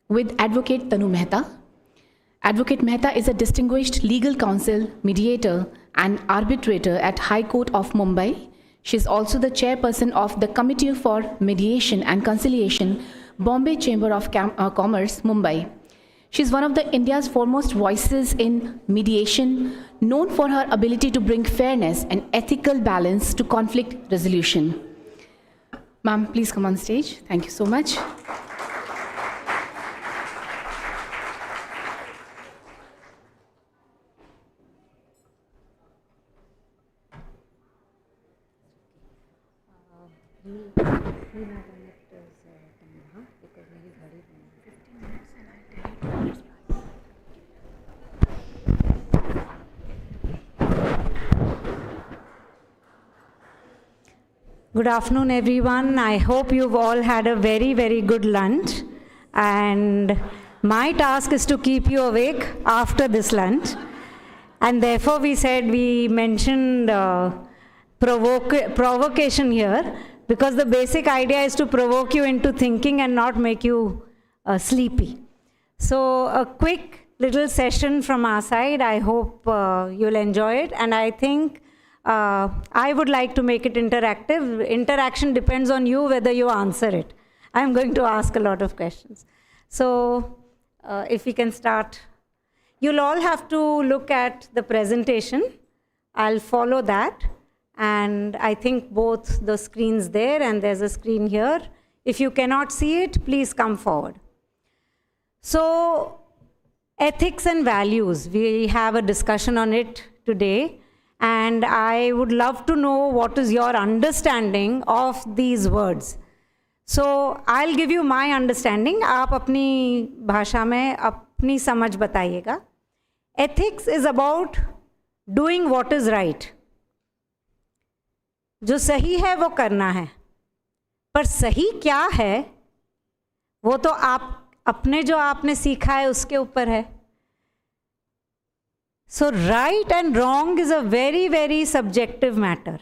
with Advocate Tanu Mehta. Advocate Mehta is a distinguished legal counsel, mediator, and arbitrator at High Court of Mumbai. She is also the chairperson of the Committee for Mediation and Conciliation, Bombay Chamber of Commerce, Mumbai. She is one of India's foremost voices in mediation, known for her ability to bring fairness and ethical balance to conflict resolution. Ma'am, please come on stage. Thank you so much. Good afternoon, everyone. I hope you've all had a very, very good lunch. And my task is to keep you awake after this lunch. And therefore, we mentioned provocation here, because the basic idea is to provoke you into thinking and not make you sleepy. So a quick little session from our side. I hope you'll enjoy it. And I think I would like to make it interactive. Interaction depends on you whether you answer it. I'm going to ask a lot of questions. So if we can start. You'll all have to look at the presentation. I'll follow that. And I think both the screens there and there's a screen here. If you cannot see it, please come forward. So ethics and values, we have a discussion on it today. And I would love to know what is your understanding of these words. So I'll give you my understanding. आप अपनी भाषा में अपनी समझ बताइएगा. Ethics is about doing what is right. जो सही है वो करना है. पर सही क्या है वो तो आप अपने जो आपने सीखा है उसके ऊपर है. So right and wrong is a very, very subjective matter.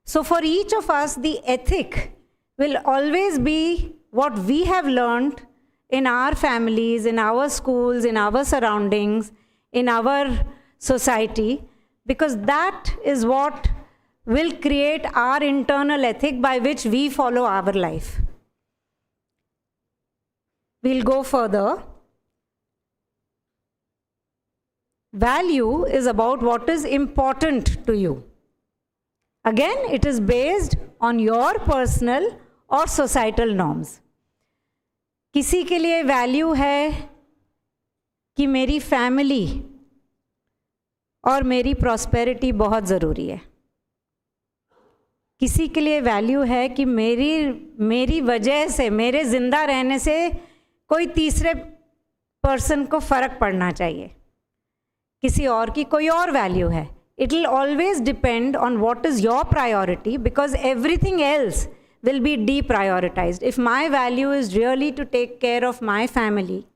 So for each of us, the ethic will always be what we have learned in our families, in our schools, in our surroundings, in our society, because that is what will create our internal ethic by which we follow our life. We'll go further. Value is about what is important to you. Again, it is based on your personal or societal norms. किसी के लिए value है कि मेरी family और मेरी prosperity बहुत ज़रूरी है. किसी के लिए वैल्यू है कि मेरी वजह से, मेरे ज़िंदा रहने से कोई तीसरे पर्सन को फ़र्क पड़ना चाहिए. किसी और की कोई और वैल्यू है. It will always depend on what is your priority, because everything else will be deprioritized. If my value is really to take care of my family,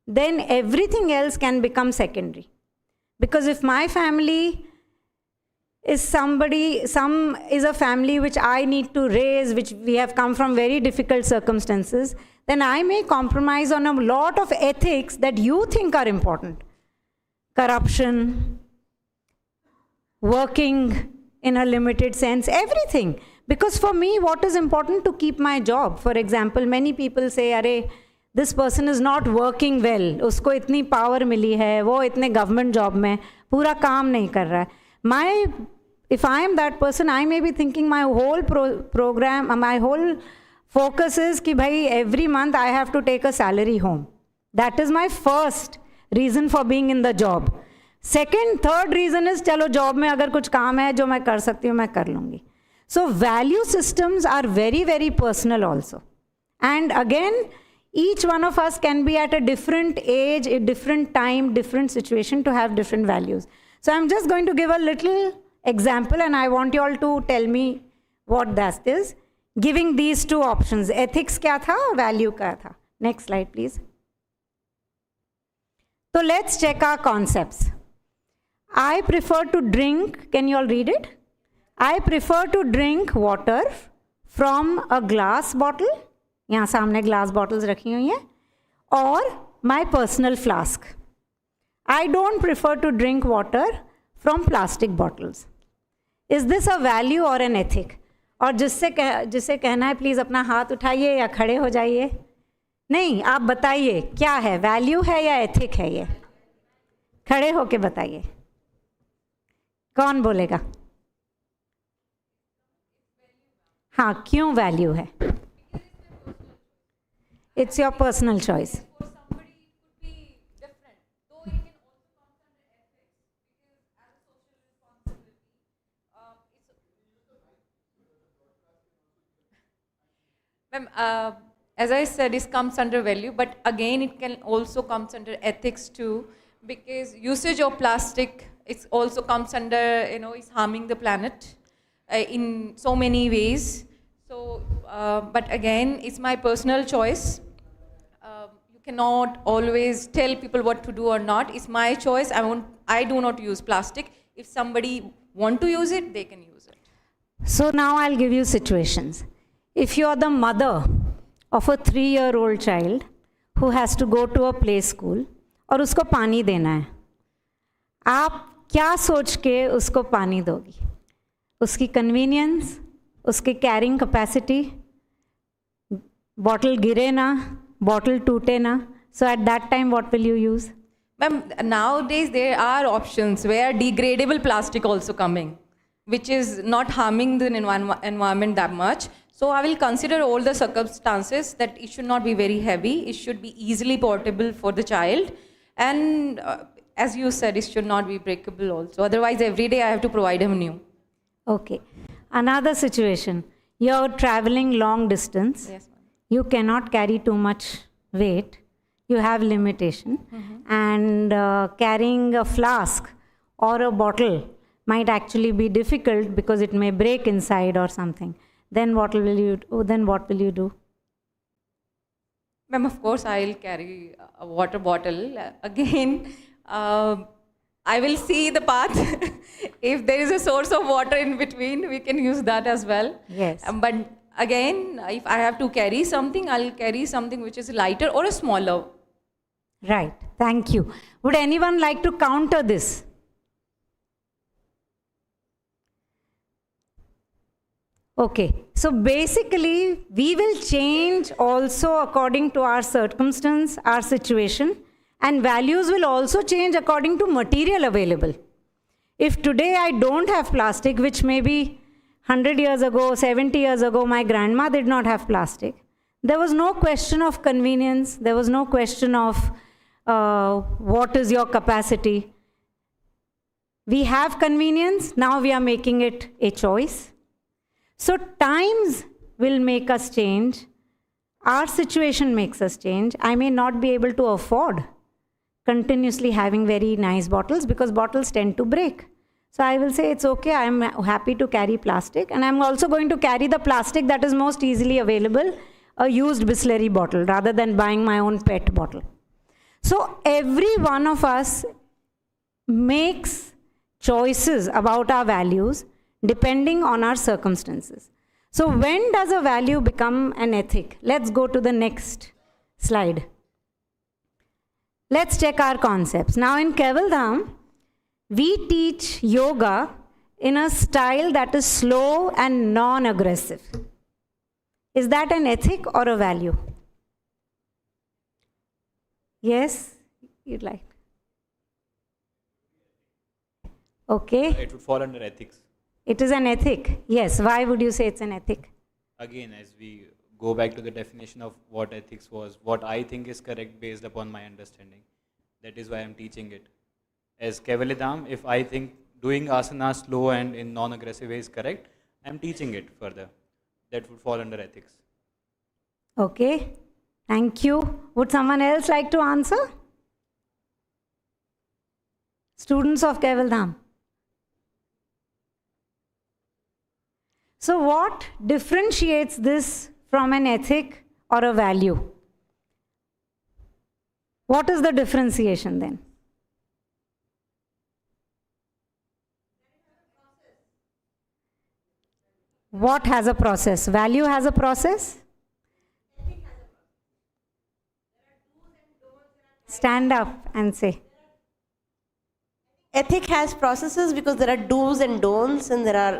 then everything else can become secondary. Because if my family is is a family which I need to raise, which we have come from very difficult circumstances, then I may compromise on a lot of ethics that you think are important. Corruption, working in a limited sense, everything. Because for me, what is important to keep my job? For example, many people say, "Arey, this person is not working well. उसको इतनी power मिली है, वो इतने government job में पूरा काम नहीं कर रहा है." If I am that person, I may be thinking my whole program, my whole focus is कि भाई every month I have to take a salary home. That is my first reason for being in the job. Second, third reason is चलो job में अगर कुछ काम है जो मैं कर सकती हूँ मैं कर लूँगी. So value systems are very, very personal also. And again, each one of us can be at a different age, a different time, different situation to have different values. So I'm just going to give a little example and I want you all to tell me what that is. Giving these two options. Ethics क्या था, value क्या था. Next slide please. So let's check our concepts. I prefer to drink, can you all read it? I prefer to drink water from a glass bottle. यहाँ सामने glass bottles रखी हुई हैं. or my personal flask. I don't prefer to drink water from plastic bottles. Is this a value or an ethic? और जिससे कहना है please अपना हाथ उठाइए या खड़े हो जाइए. नहीं, आप बताइए क्या है, वैल्यू है या एथिक है ये? खड़े होके बताइए. कौन बोलेगा? हाँ, क्यों वैल्यू है? It's your personal choice. For somebody it could be different, though it can also come under ethics, because as a social responsibility, as I said, it comes under value, but again it can also comes under ethics too, because usage of plastic it also comes under, is harming the planet in so many ways. So, but again, it's my personal choice. You cannot always tell people what to do or not. It's my choice. I do not use plastic. If somebody want to use it, they can use it. So now I'll give you situations. If you're the mother of a 3-year-old child who has to go to a play school और उसको पानी देना है, आप क्या सोच के उसको पानी दोगी? उसकी कन्वीनियंस, उसकी कैरिंग कैपेसिटी, बॉटल गिरे ना, बॉटल टूटे ना. So at that time, what will you use? Ma'am, nowadays there are options where degradable plastic also coming, which is not harming the environment that much. So I will consider all the circumstances that it should not be very heavy. It should be easily portable for the child. And as you said, it should not be breakable also. Otherwise, every day I have to provide him new. Okay. Another situation. You're traveling long distance. Yes, ma'am. You cannot carry too much weight. You have limitation. And carrying a flask or a bottle might actually be difficult because it may break inside or something. Then what will you do? Ma'am, of course, I'll carry a water bottle. Again, I will see the path. If there is a source of water in between, we can use that as well. Yes. But again, if I have to carry something, I'll carry something which is lighter or a smaller. Right. Thank you. Would anyone like to counter this? Okay. So basically, we will change also according to our circumstance, our situation, and values will also change according to material available. If today I don't have plastic, which maybe 100 years ago, 70 years ago, my grandma did not have plastic, there was no question of convenience. There was no question of what is your capacity. We have convenience. Now we are making it a choice. So times will make us change. Our situation makes us change. I may not be able to afford continuously having very nice bottles because bottles tend to break. So I will say it's okay, I'm happy to carry plastic, and I'm also going to carry the plastic that is most easily available, a used Bisleri bottle, rather than buying my own PET bottle. So every one of us makes choices about our values depending on our circumstances. So when does a value become an ethic? Let's go to the next slide. Let's check our concepts. Now in Kevaldham, we teach yoga in a style that is slow and non-aggressive. Is that an ethic or a value? Yes, you'd like. Okay. It would fall under ethics. It is an ethic. Yes. Why would you say it's an ethic? Again, as we go back to the definition of what ethics was, what I think is correct based upon my understanding. That is why I'm teaching it. As Kevalidham, if I think doing asana slow and in non-aggressive way is correct, I'm teaching it further. That would fall under ethics. Okay. Thank you. Would someone else like to answer? Students of Kevaldham. So what differentiates this from an ethic or a value? What is the differentiation then? What has a process? Value has a process? Stand up and say. Ethic has processes because there are do's and don'ts, and there are,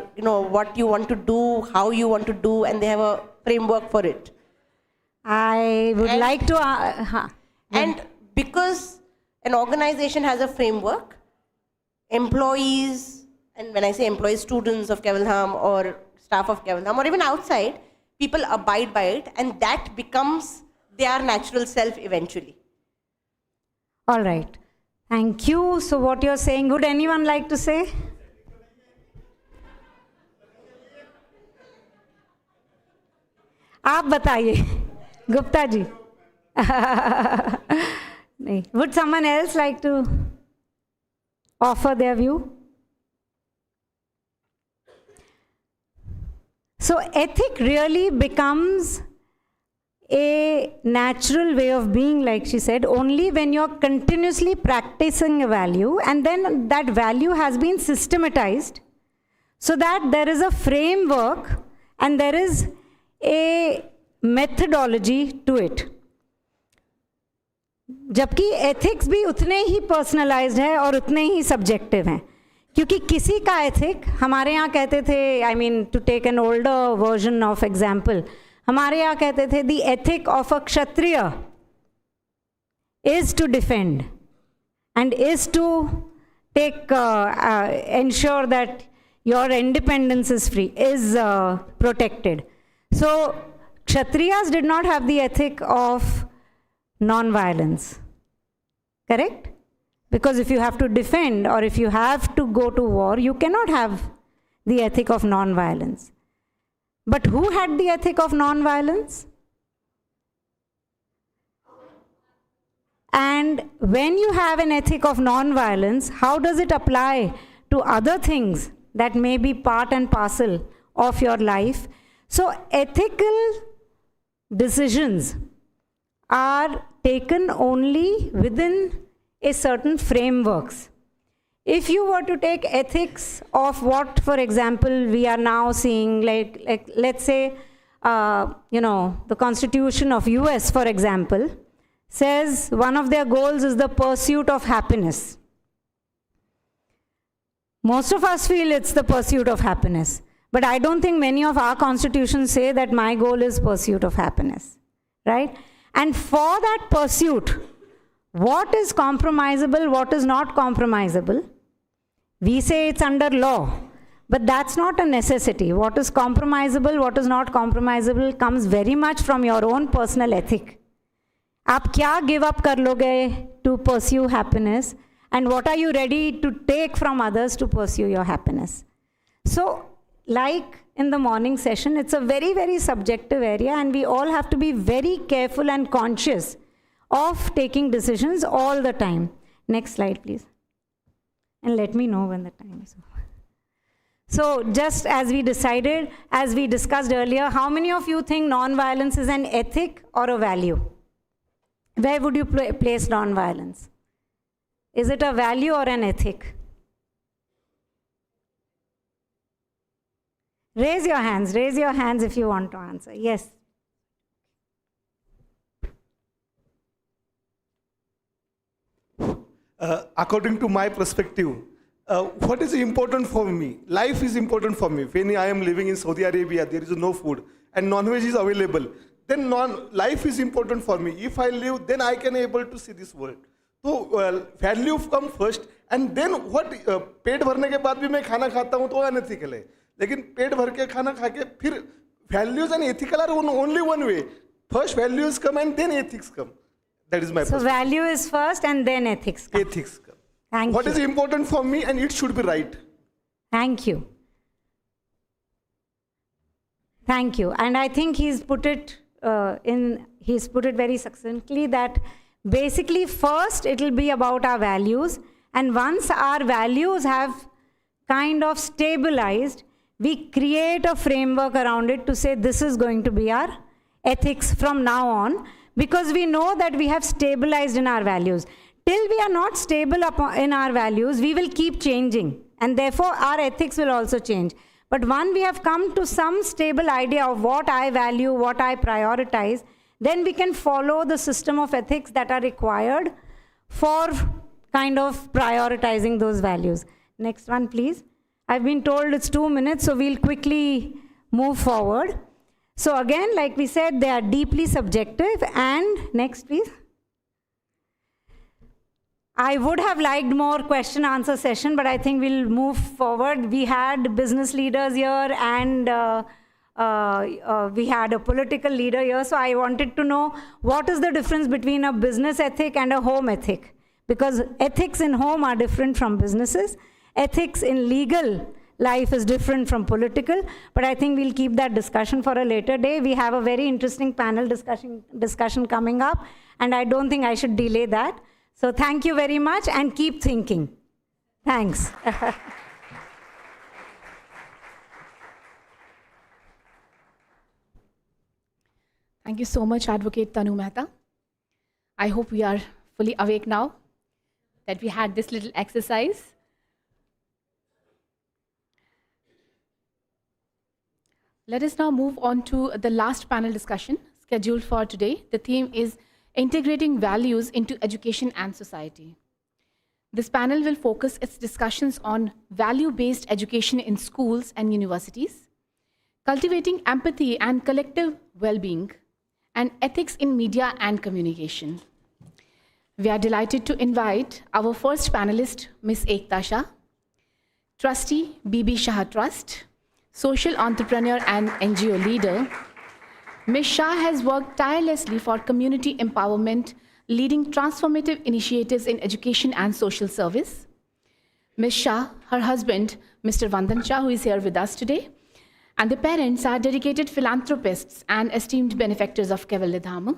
what you want to do, how you want to do, and they have a framework for it. I would like to... And because an organization has a framework, employees, and when I say employees, students of Kevaldham or staff of Kevaldham or even outside, people abide by it, and that becomes their natural self eventually. All right. Thank you. So what you're saying, would anyone like to say? आप बताइए, गुप्ता जी. नहीं. Would someone else like to offer their view? So ethic really becomes a natural way of being, like she said, only when you're continuously practicing a value, and then that value has been systematized so that there is a framework and there is a methodology to it. जबकि ethics भी उतने ही personalized है और उतने ही subjective हैं, क्योंकि किसी का ethic, हमारे यहाँ कहते थे, I mean to take an older version of example, हमारे यहाँ कहते थे the ethic of a kshatriya is to defend and is to take ensure that your independence is free, is protected. So kshatriyas did not have the ethic of non-violence, correct? Because if you have to defend or if you have to go to war, you cannot have the ethic of non-violence. But who had the ethic of non-violence? And when you have an ethic of non-violence, how does it apply to other things that may be part and parcel of your life? So ethical decisions are taken only within a certain frameworks. If you were to take ethics of what, for example, we are now seeing, like let's say, the Constitution of US, for example, says one of their goals is the pursuit of happiness. Most of us feel it's the pursuit of happiness, but I don't think many of our constitutions say that my goal is pursuit of happiness, right? And for that pursuit, what is compromisable, what is not compromisable? We say it's under law, but that's not a necessity. What is compromisable, what is not compromisable comes very much from your own personal ethic. आप क्या give up कर लोगे to pursue happiness, and what are you ready to take from others to pursue your happiness? So, like in the morning session, it's a very, very subjective area, and we all have to be very careful and conscious of taking decisions all the time. Next slide, please. And let me know when the time is over. So just as we decided, as we discussed earlier, how many of you think non-violence is an ethic or a value? Where would you place non-violence? Is it a value or an ethic? Raise your hands if you want to answer. Yes. According to my perspective, what is important for me? Life is important for me. When I am living in Saudi Arabia, there is no food and non-veg is available. Then life is important for me. If I live, then I can able to see this world. So value come first, and then what? पेट भरने के बाद भी मैं खाना खाता हूँ तो unethical है. लेकिन पेट भर के खाना खा के फिर values and ethical are only one way. First values come and then ethics come. That is my So value is first and then ethics come. ethics come. Thank What you. is important for me, and it should be right. Thank you. Thank you. And I think he's put it very succinctly that basically first it will be about our values, and once our values have kind of stabilized, we create a framework around it to say this is going to be our ethics from now on, because we know that we have stabilized in our values. Till we are not stable in our values, we will keep changing, and therefore our ethics will also change. But when we have come to some stable idea of what I value, what I prioritize, then we can follow the system of ethics that are required for kind of prioritizing those values. Next one, please. I've been told it's 2 minutes, so we'll quickly move forward. So again, like we said, they are deeply subjective. And next, please. I would have liked more question answer session, but I think we'll move forward. We had business leaders here and we had a political leader here. So I wanted to know what is the difference between a business ethic and a home ethic? Because ethics in home are different from businesses. Ethics in legal life is different from political, but I think we'll keep that discussion for a later day. We have a very interesting panel discussion coming up, and I don't think I should delay that. So thank you very much, and keep thinking. Thanks. Thank you so much, Advocate Tanu Mehta. I hope we are fully awake now that we had this little exercise. Let us now move on to the last panel discussion scheduled for today. The theme is integrating values into education and society. This panel will focus its discussions on value-based education in schools and universities, cultivating empathy and collective well-being, and ethics in media and communication. We are delighted to invite our first panelist, Ms. Ekta Shah, trustee, BB Shah Trust, social entrepreneur and NGO leader. Ms. Shah has worked tirelessly for community empowerment, leading transformative initiatives in education and social service. Ms. Shah, her husband, Mr. Vandan Shah, who is here with us today, and the parents are dedicated philanthropists and esteemed benefactors of Kaivalya Dhama.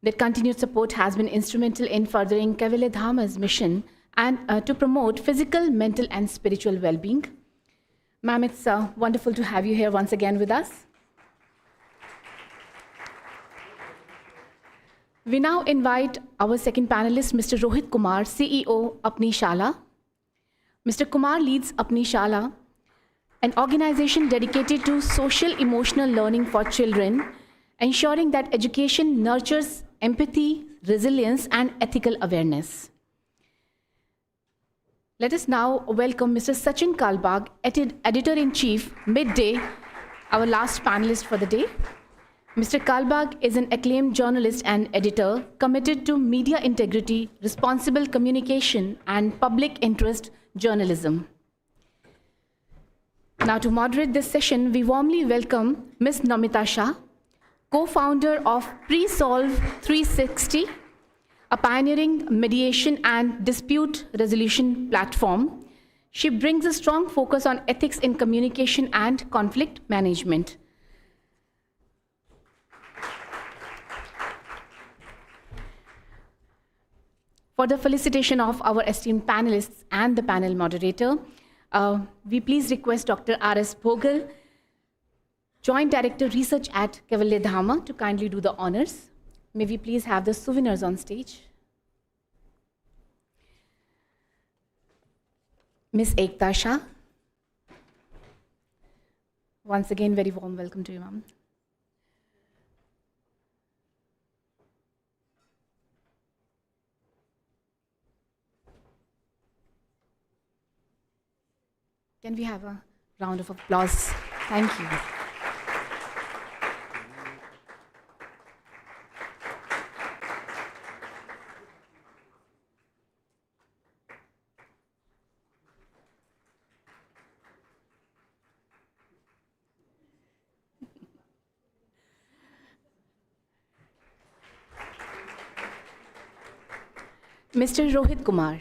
Their continued support has been instrumental in furthering Kaivalya Dhama's mission and to promote physical, mental, and spiritual well-being. Ma'am, it's wonderful to have you here once again with us. We now invite our second panelist, Mr. Rohit Kumar, CEO, Apni Shala. Mr. Kumar leads Apni Shala, an organization dedicated to social emotional learning for children, ensuring that education nurtures empathy, resilience, and ethical awareness. Let us now welcome Mr. Sachin Kalbag, Editor-in-Chief, Midday, our last panelist for the day. Mr. Kalbag is an acclaimed journalist and editor committed to media integrity, responsible communication, and public interest journalism. Now, to moderate this session, we warmly welcome Ms. Namita Shah, co-founder of Pre-Solve 360, a pioneering mediation and dispute resolution platform. She brings a strong focus on ethics in communication and conflict management. For the felicitation of our esteemed panelists and the panel moderator, we please request Dr. R.S. Bhogal, Joint Director Research at Kaivalya Dhama, to kindly do the honors. May we please have the souvenirs on stage. Ms. Ekta Shah. Once again, very warm welcome to you, ma'am. Can we have a round of applause? Thank you. Mr. Rohit Kumar.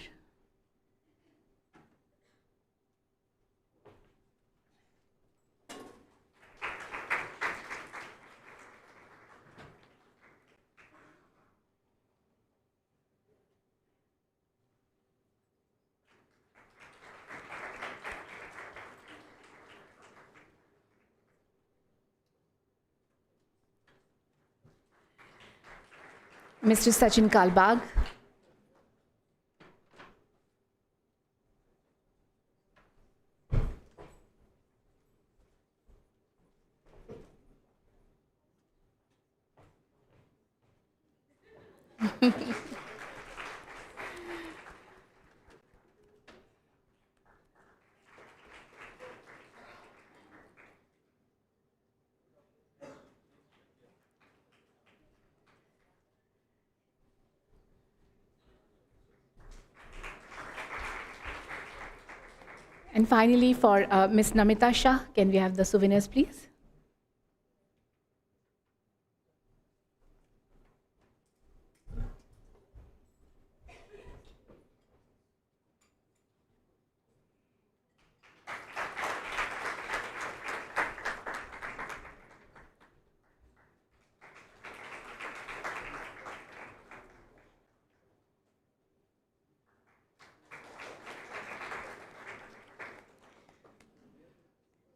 Mr. Sachin Kalbag. And finally, for Ms. Namita Shah, can we have the souvenirs, please?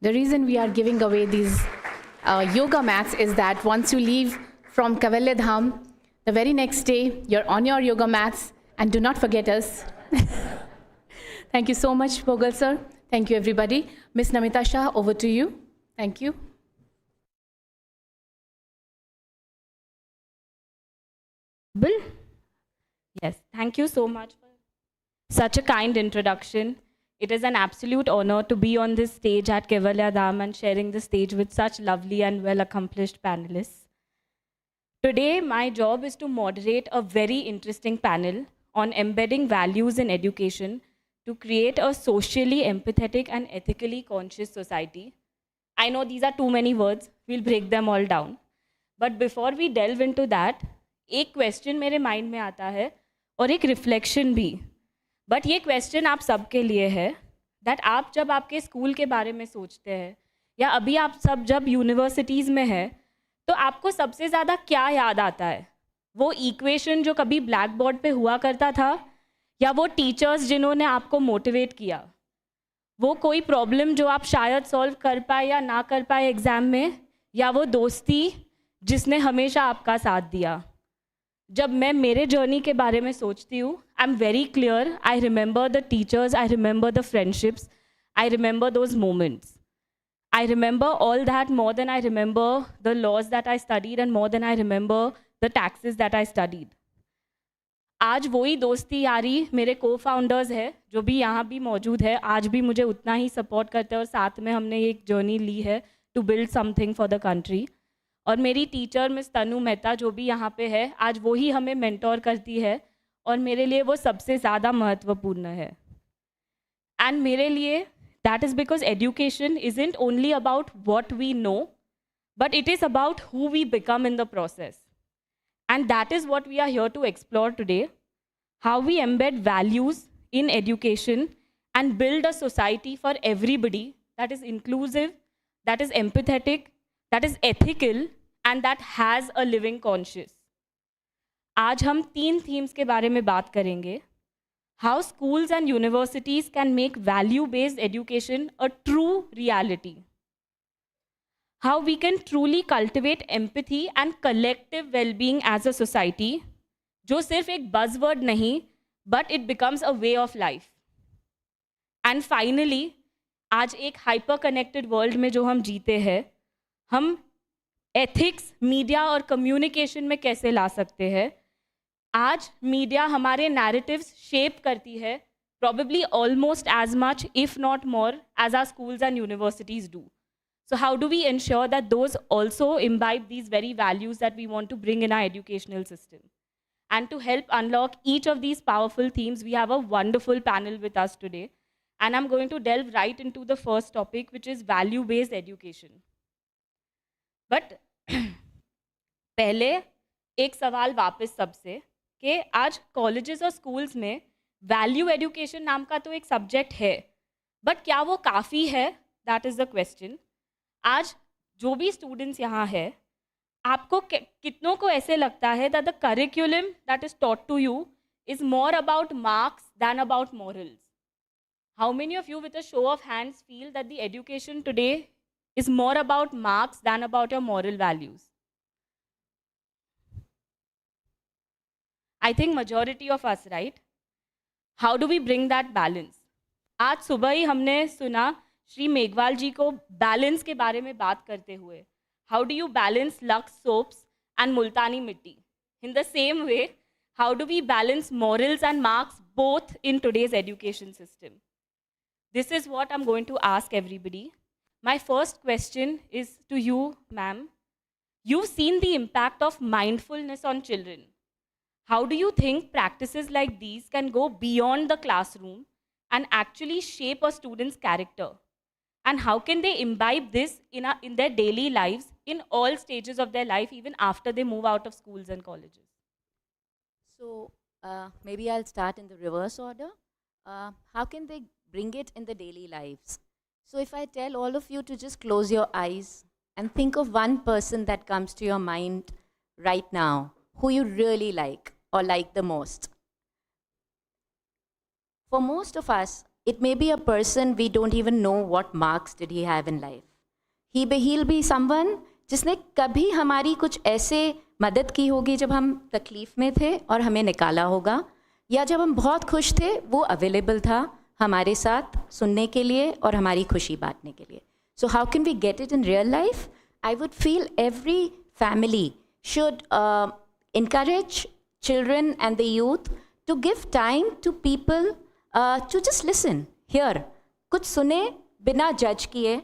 The reason we are giving away these yoga mats is that once you leave from Kaivalya Dham, the very next day, you're on your yoga mats, and do not forget us. Thank you so much, Bogal sir. Thank you, everybody. Ms. Namita Shah, over to you. Thank you. Bill? Yes, thank you so much for such a kind introduction. It is an absolute honor to be on this stage at Kaivalya Dham and sharing the stage with such lovely and well-accomplished panelists. Today, my job is to moderate a very interesting panel on embedding values in education to create a socially empathetic and ethically conscious society. I know these are too many words, we'll break them all down. But before we delve into that, एक question मेरे mind में आता है और एक reflection भी. But ये question आप सबके लिए है दैट आप जब आपके स्कूल के बारे में सोचते हैं या अभी आप सब जब यूनिवर्सिटीज़ में है तो आपको सबसे ज़्यादा क्या याद आता है? वो इक्वेशन जो कभी ब्लैक बोर्ड पे हुआ करता था, या वो टीचर्स जिन्होंने आपको मोटिवेट किया, वो कोई प्रॉब्लम जो आप शायद सॉल्व कर पाए या ना कर पाए एग्ज़ाम में, या वो दोस्ती जिसने हमेशा आपका साथ दिया? जब मैं मेरे जर्नी के बारे में सोचती हूँ, I am very clear, I remember the teachers, I remember the friendships, I remember those moments. I remember all that more than I remember the laws that I studied and more than I remember the taxes that I studied. आज वही दोस्ती यारी मेरे co-founders है जो भी यहाँ भी मौजूद है, आज भी मुझे उतना ही सपोर्ट करते हैं और साथ में हमने एक जर्नी ली है to build something for the country. और मेरी टीचर मिस तनु मेहता जो भी यहाँ पे है, आज वही हमें मेंटोर करती है और मेरे लिए वो सबसे ज़्यादा महत्वपूर्ण है. एंड मेरे लिए that is because education isn't only about what we know, but it is about who we become in the process. And that is what we are here to explore today, how we embed values in education and build a society for everybody that is inclusive, that is empathetic, that is ethical, and that has a living conscience. आज हम 3 themes के बारे में बात करेंगे. How schools and universities can make value-based education a true reality. How we can truly cultivate empathy and collective well-being as a society, जो सिर्फ एक buzzword नहीं, but it becomes a way of life. And finally, आज एक hyper-connected world में जो हम जीते हैं, हम ethics, media और communication में कैसे ला सकते हैं? आज मीडिया हमारे नैरेटिव्स शेप करती है probably almost as much if not more as our schools and universities do. So how do we ensure that those also imbibe these very values that we want to bring in our educational system? And to help unlock each of these powerful themes, we have a wonderful panel with us today. And I'm going to delve right into the first topic, which is value-based education. But पहले एक सवाल वापस सबसे कि आज colleges और schools में value education नाम का तो एक सब्जेक्ट है, बट क्या वो काफ़ी है? That is the question. आज जो भी स्टूडेंट्स यहाँ है, आपको कितनों को ऐसे लगता है that the curriculum that is taught to you is more about marks than about morals? How many of you with a show of hands feel that the education today is more about marks than about your moral values? I think majority of us, right? How do we bring that balance? आज सुबह ही हमने सुना श्री मेघवाल जी को balance के बारे में बात करते हुए. How do you balance Lux soaps and Multani mitti? In the same way, how do we balance morals and marks both in today's education system? This is what I'm going to ask everybody. My first question is to you, ma'am. You've seen the impact of mindfulness on children. How do you think practices like these can go beyond the classroom and actually shape a student's character? And how can they imbibe this in their daily lives, in all stages of their life, even after they move out of schools and colleges? So maybe I'll start in the reverse order. How can they bring it in the daily lives? So if I tell all of you to just close your eyes and think of one person that comes to your mind right now, who you really like or like the most. For most of us, it may be a person we don't even know what marks did he have in life. He'll be someone जिसने कभी हमारी कुछ ऐसे मदद की होगी जब हम तकलीफ में थे और हमें निकाला होगा, या जब हम बहुत खुश थे वो अवेलेबल था हमारे साथ सुनने के लिए और हमारी खुशी बांटने के लिए. So how can we get it in real life? I would feel every family should encourage children and the youth to give time to people to just listen, hear. कुछ सुने बिना जज किए,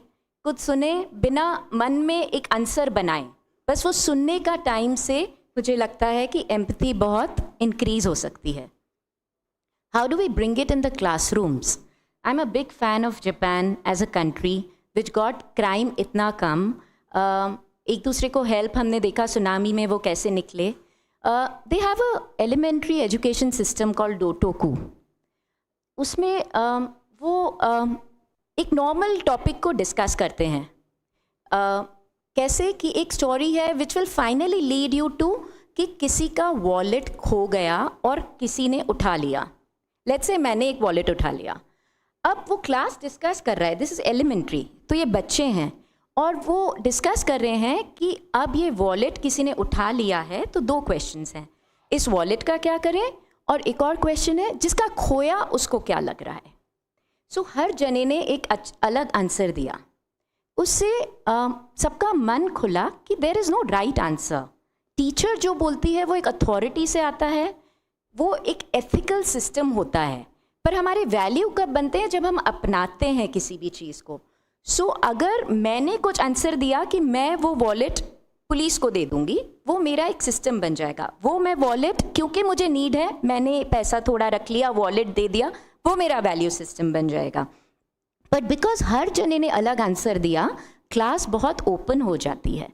कुछ सुने बिना मन में एक आंसर बनाए. बस वो सुनने का टाइम से मुझे लगता है कि एम्पैथी बहुत इंक्रीज हो सकती है. How do we bring it in the classrooms? I'm a big fan of Japan as a country which got crime इतना कम. एक दूसरे को हेल्प हमने देखा सुनामी में वो कैसे निकले. They have a elementary education system called Dotoku. उसमें वो एक नॉर्मल टॉपिक को डिस्कस करते हैं. कैसे कि एक स्टोरी है which will finally lead you to कि किसी का वॉलेट खो गया और किसी ने उठा लिया. लेट्स से मैंने एक वॉलेट उठा लिया. अब वो क्लास डिस्कस कर रहा है, दिस इज़ एलिमेंट्री, तो ये बच्चे हैं और वो डिस्कस कर रहे हैं कि अब ये वॉलेट किसी ने उठा लिया है तो दो क्वेश्चंस हैं, इस वॉलेट का क्या करें, और एक और क्वेश्चन है जिसका खोया उसको क्या लग रहा है. सो हर जने ने एक अलग आंसर दिया. उससे सबका मन खुला कि there is no right answer. Teacher जो बोलती है वो एक अथॉरिटी से आता है, वो एक एथिकल सिस्टम होता है, पर हमारे वैल्यू कब बनते हैं जब हम अपनाते हैं किसी भी चीज़ को. सो अगर मैंने कुछ आंसर दिया कि मैं वो वॉलेट पुलिस को दे दूंगी, वो मेरा एक सिस्टम बन जाएगा. वो मैं वॉलेट क्योंकि मुझे नीड है, मैंने पैसा थोड़ा रख लिया, वॉलेट दे दिया, वो मेरा वैल्यू सिस्टम बन जाएगा. बट बिकॉज हर जने ने अलग आंसर दिया, क्लास बहुत ओपन हो जाती है.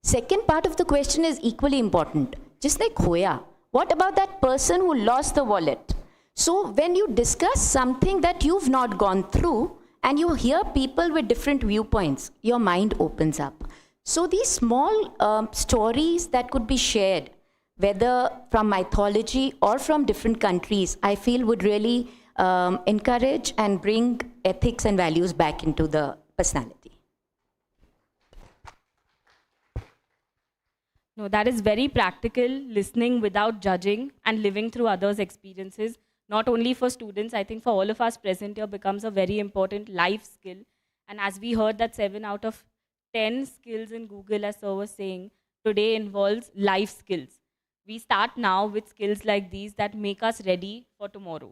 Second part of the question is equally important. जिसने खोया, what about that person who lost the wallet? So when you discuss something that you've not gone through and you hear people with different viewpoints, your mind opens up. So these small stories that could be shared, whether from mythology or from different countries, I feel would really encourage and bring ethics and values back into the personality. No, that is very practical, listening without judging and living through others' experiences. Not only for students, I think for all of us present here becomes a very important life skill. And as we heard that 7 out of 10 skills in Google, as Sir was saying, today involves life skills. We start now with skills like these that make us ready for tomorrow.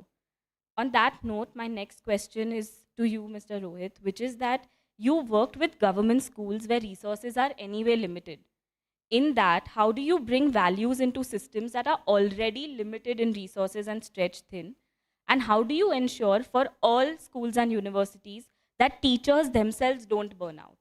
On that note, my next question is to you, Mr. Rohit, which is that you worked with government schools where resources are anyway limited. In that, how do you bring values into systems that are already limited in resources and stretched thin? And how do you ensure for all schools and universities that teachers themselves don't burn out?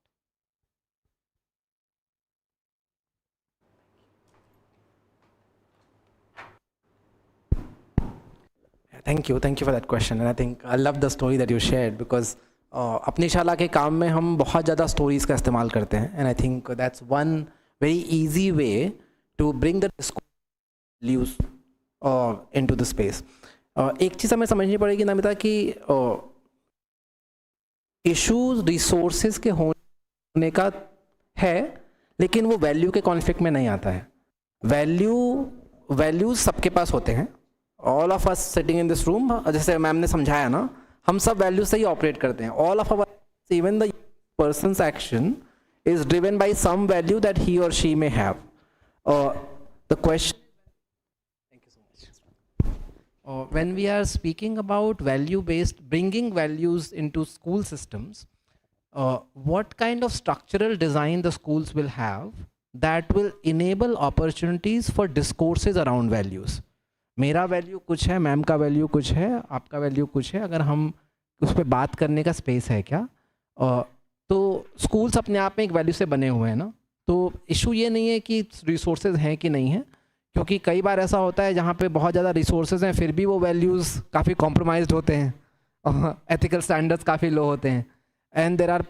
Thank you for that question. And I think I love the story that you shared because अपनी शाला के काम में हम बहुत ज़्यादा stories का इस्तेमाल करते हैं. And I think that's one very easy way to bring the values into the space. एक चीज़ हमें समझनी पड़ेगी नमिता कि issues resources के होने का है, लेकिन वो value के conflict में नहीं आता है. values सबके पास होते हैं. All of us sitting in this room, जैसे मैम ने समझाया ना, हम सब values से ही operate करते हैं. All of our, even the person's action is driven by some value that he or she may have. The question, thank you so much. When we are speaking about value-based, bringing values into school systems, what kind of structural design the schools will have that will enable opportunities for discourses around values? मेरा value कुछ है, ma'am का value कुछ है, आपका value कुछ है, अगर हम उस पर बात करने का स्पेस है क्या? तो स्कूल्स अपने आप में एक वैल्यू से बने हुए हैं ना, तो इशू ये नहीं है कि रिसोर्सेज हैं कि नहीं है, क्योंकि कई बार ऐसा होता है जहाँ पे बहुत ज़्यादा रिसोर्सेज हैं फिर भी वो वैल्यूज़ काफ़ी कॉम्प्रोमाइज्ड होते हैं, एथिकल स्टैंडर्ड्स काफ़ी लो होते हैं. एंड देर आर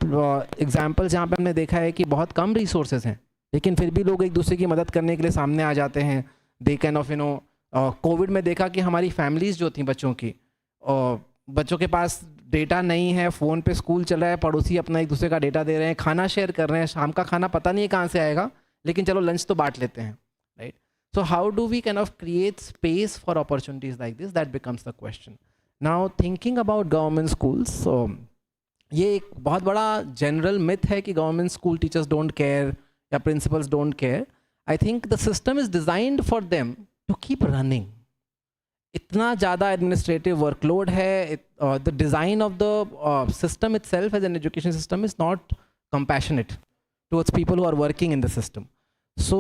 एग्जाम्पल्स जहाँ पे हमने देखा है कि बहुत कम रिसोर्सेज हैं लेकिन फिर भी लोग एक दूसरे की मदद करने के लिए सामने आ जाते हैं. दे कैन ऑफ कोविड में देखा कि हमारी फैमिलीज़ जो थी बच्चों की, बच्चों के पास डेटा नहीं है, फ़ोन पे स्कूल चल रहा है, पड़ोसी अपना एक दूसरे का डेटा दे रहे हैं, खाना शेयर कर रहे हैं, शाम का खाना पता नहीं है कहाँ से आएगा लेकिन चलो लंच तो बांट लेते हैं, right? So how do we kind of create space for opportunities like this, that becomes the question. Now thinking about government schools, ये एक बहुत बड़ा जनरल मिथ है कि government school teachers don't care या principals don't care. I think the system is designed for them to keep running. इतना ज़्यादा administrative workload है, the design of the system itself as an education system is not compassionate towards people who are working in the system. So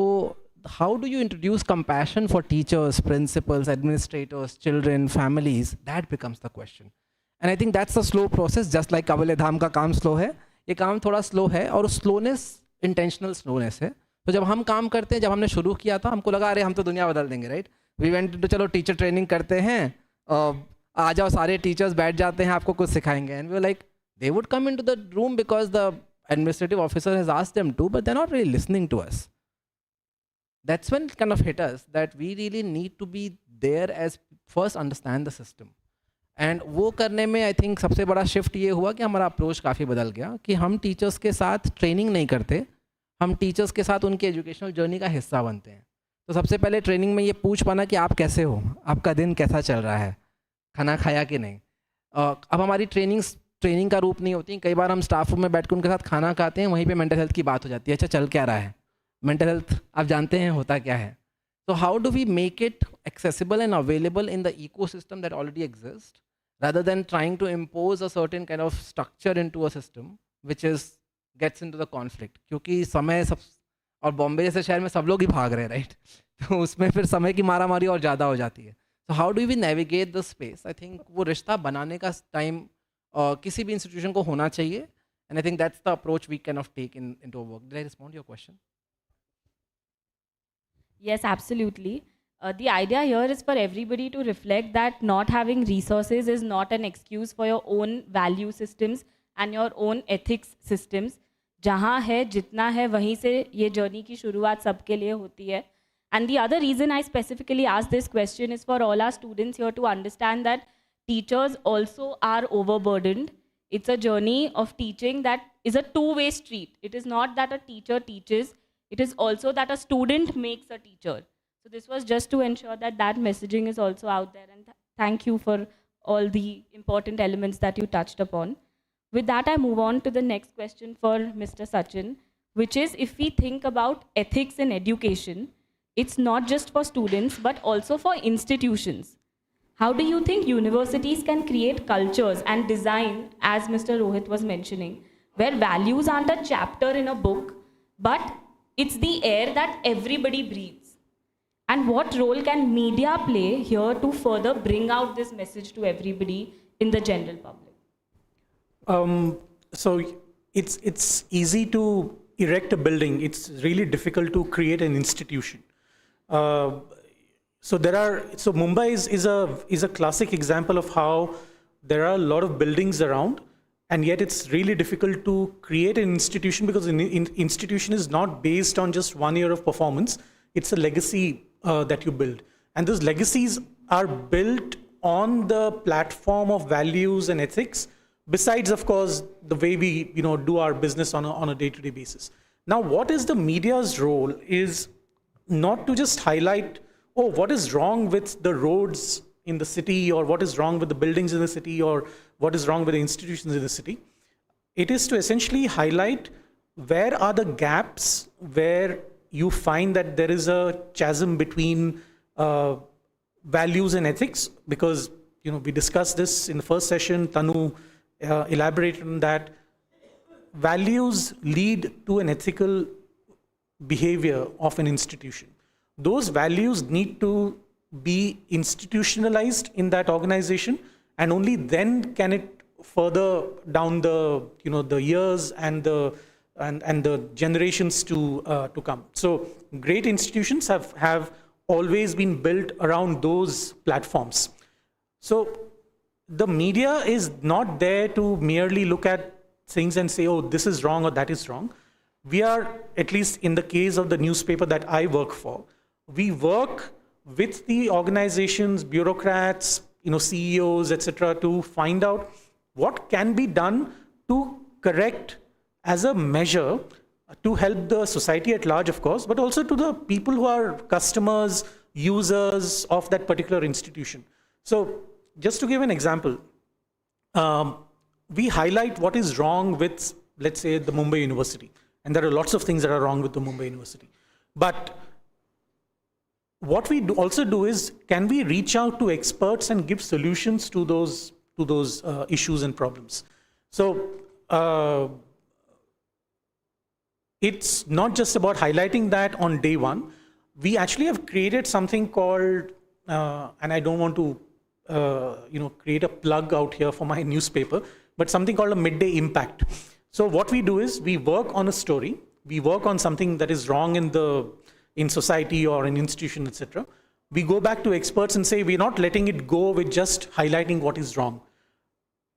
how do you introduce compassion for teachers, principals, administrators, children, families? That becomes the question. And I think that's a slow process, just like कवले धाम का काम slow है, ये काम थोड़ा slow है और slowness intentional slowness है. तो जब हम काम करते हैं, जब हमने शुरू किया था हमको लगा अरे हम तो दुनिया बदल देंगे, राइट? वी वेंट टू चलो टीचर ट्रेनिंग करते हैं, आ जाओ सारे टीचर्स बैठ जाते हैं, आपको कुछ सिखाएंगे. And we like they would come in to the room because the administrative officer has asked them to, but they're not really listening to us. That's when it kind of hit us that we really need to be there as first understand the system. And वो करने में I think सबसे बड़ा shift ये हुआ कि हमारा approach काफ़ी बदल गया कि हम टीचर्स के साथ ट्रेनिंग नहीं करते, हम टीचर्स के साथ उनकी एजुकेशनल जर्नी का हिस्सा बनते हैं. तो सबसे पहले ट्रेनिंग में ये पूछ पाना कि आप कैसे हो, आपका दिन कैसा चल रहा है, खाना खाया कि नहीं. अब हमारी ट्रेनिंग का रूप नहीं होती. कई बार हम स्टाफ रूम में बैठ कर उनके साथ खाना खाते हैं, वहीं पे मेंटल हेल्थ की बात हो जाती है. अच्छा चल क्या रहा है, मेंटल हेल्थ आप जानते हैं होता क्या है. So how do we make it accessible and available in the ecosystem that already exists, rather than trying to impose a certain kind of structure into a system which gets into the conflict? क्योंकि समय सब और बॉम्बे जैसे शहर में सब लोग ही भाग रहे हैं, राइट? तो उसमें फिर समय की मारामारी और ज़्यादा हो जाती है. So how do we navigate the space? I think वो रिश्ता बनाने का टाइम किसी भी इंस्टीट्यूशन को होना चाहिए. And I think that's the approach we kind of take into our work. Did I respond to your question? Yes, absolutely. The idea here is for everybody to reflect that not having resources is not an excuse for your own value systems and your own ethics systems. जहाँ है जितना है वहीं से ये journey की शुरुआत सबके लिए होती है. And the other reason I specifically asked this question is for all our students here to understand that teachers also are overburdened. It's a journey of teaching that is a two-way street. It is not that a teacher teaches, it is also that a student makes a teacher. So this was just to ensure that that messaging is also out there. And thank you for all the important elements that you touched upon. With that, I move on to the next question for Mr. Sachin, which is if we think about ethics in education, it's not just for students, but also for institutions. How do you think universities can create cultures and design, as Mr. Rohit was mentioning, where values aren't a chapter in a book, but it's the air that everybody breathes? And what role can media play here to further bring out this message to everybody in the general public? So it's easy to erect a building. It's really difficult to create an institution. So Mumbai is a classic example of how there are a lot of buildings around, and yet it's really difficult to create an institution because an institution is not based on just 1 year of performance. It's a legacy that you build, and those legacies are built on the platform of values and ethics. Besides, of course, the way we do our business on a day-to-day basis. Now, what is the media's role is not to just highlight, oh, what is wrong with the roads in the city, or what is wrong with the buildings in the city, or what is wrong with the institutions in the city. It is to essentially highlight where are the gaps where you find that there is a chasm between values and ethics, because we discussed this in the first session. Tanu elaborated on that. Values lead to an ethical behavior of an institution. Those values need to be institutionalized in that organization, and only then can it further down the the years and the generations to come. So great institutions have always been built around those platforms. So the media is not there to merely look at things and say, oh, this is wrong or that is wrong. We are, at least in the case of the newspaper that I work for, we work with the organizations, bureaucrats, CEOs, etc., to find out what can be done to correct as a measure to help the society at large, of course, but also to the people who are customers, users of that particular institution. So just to give an example, we highlight what is wrong with, let's say, the Mumbai University. And there are lots of things that are wrong with the Mumbai University. But what we also do is, can we reach out to experts and give solutions to those issues and problems? So it's not just about highlighting that on day one. We actually have created something called, and I don't want to create a plug out here for my newspaper, but something called a midday impact. So what we do is we work on a story, we work on something that is wrong in society or an institution, etc. We go back to experts and say, we're not letting it go with just highlighting what is wrong.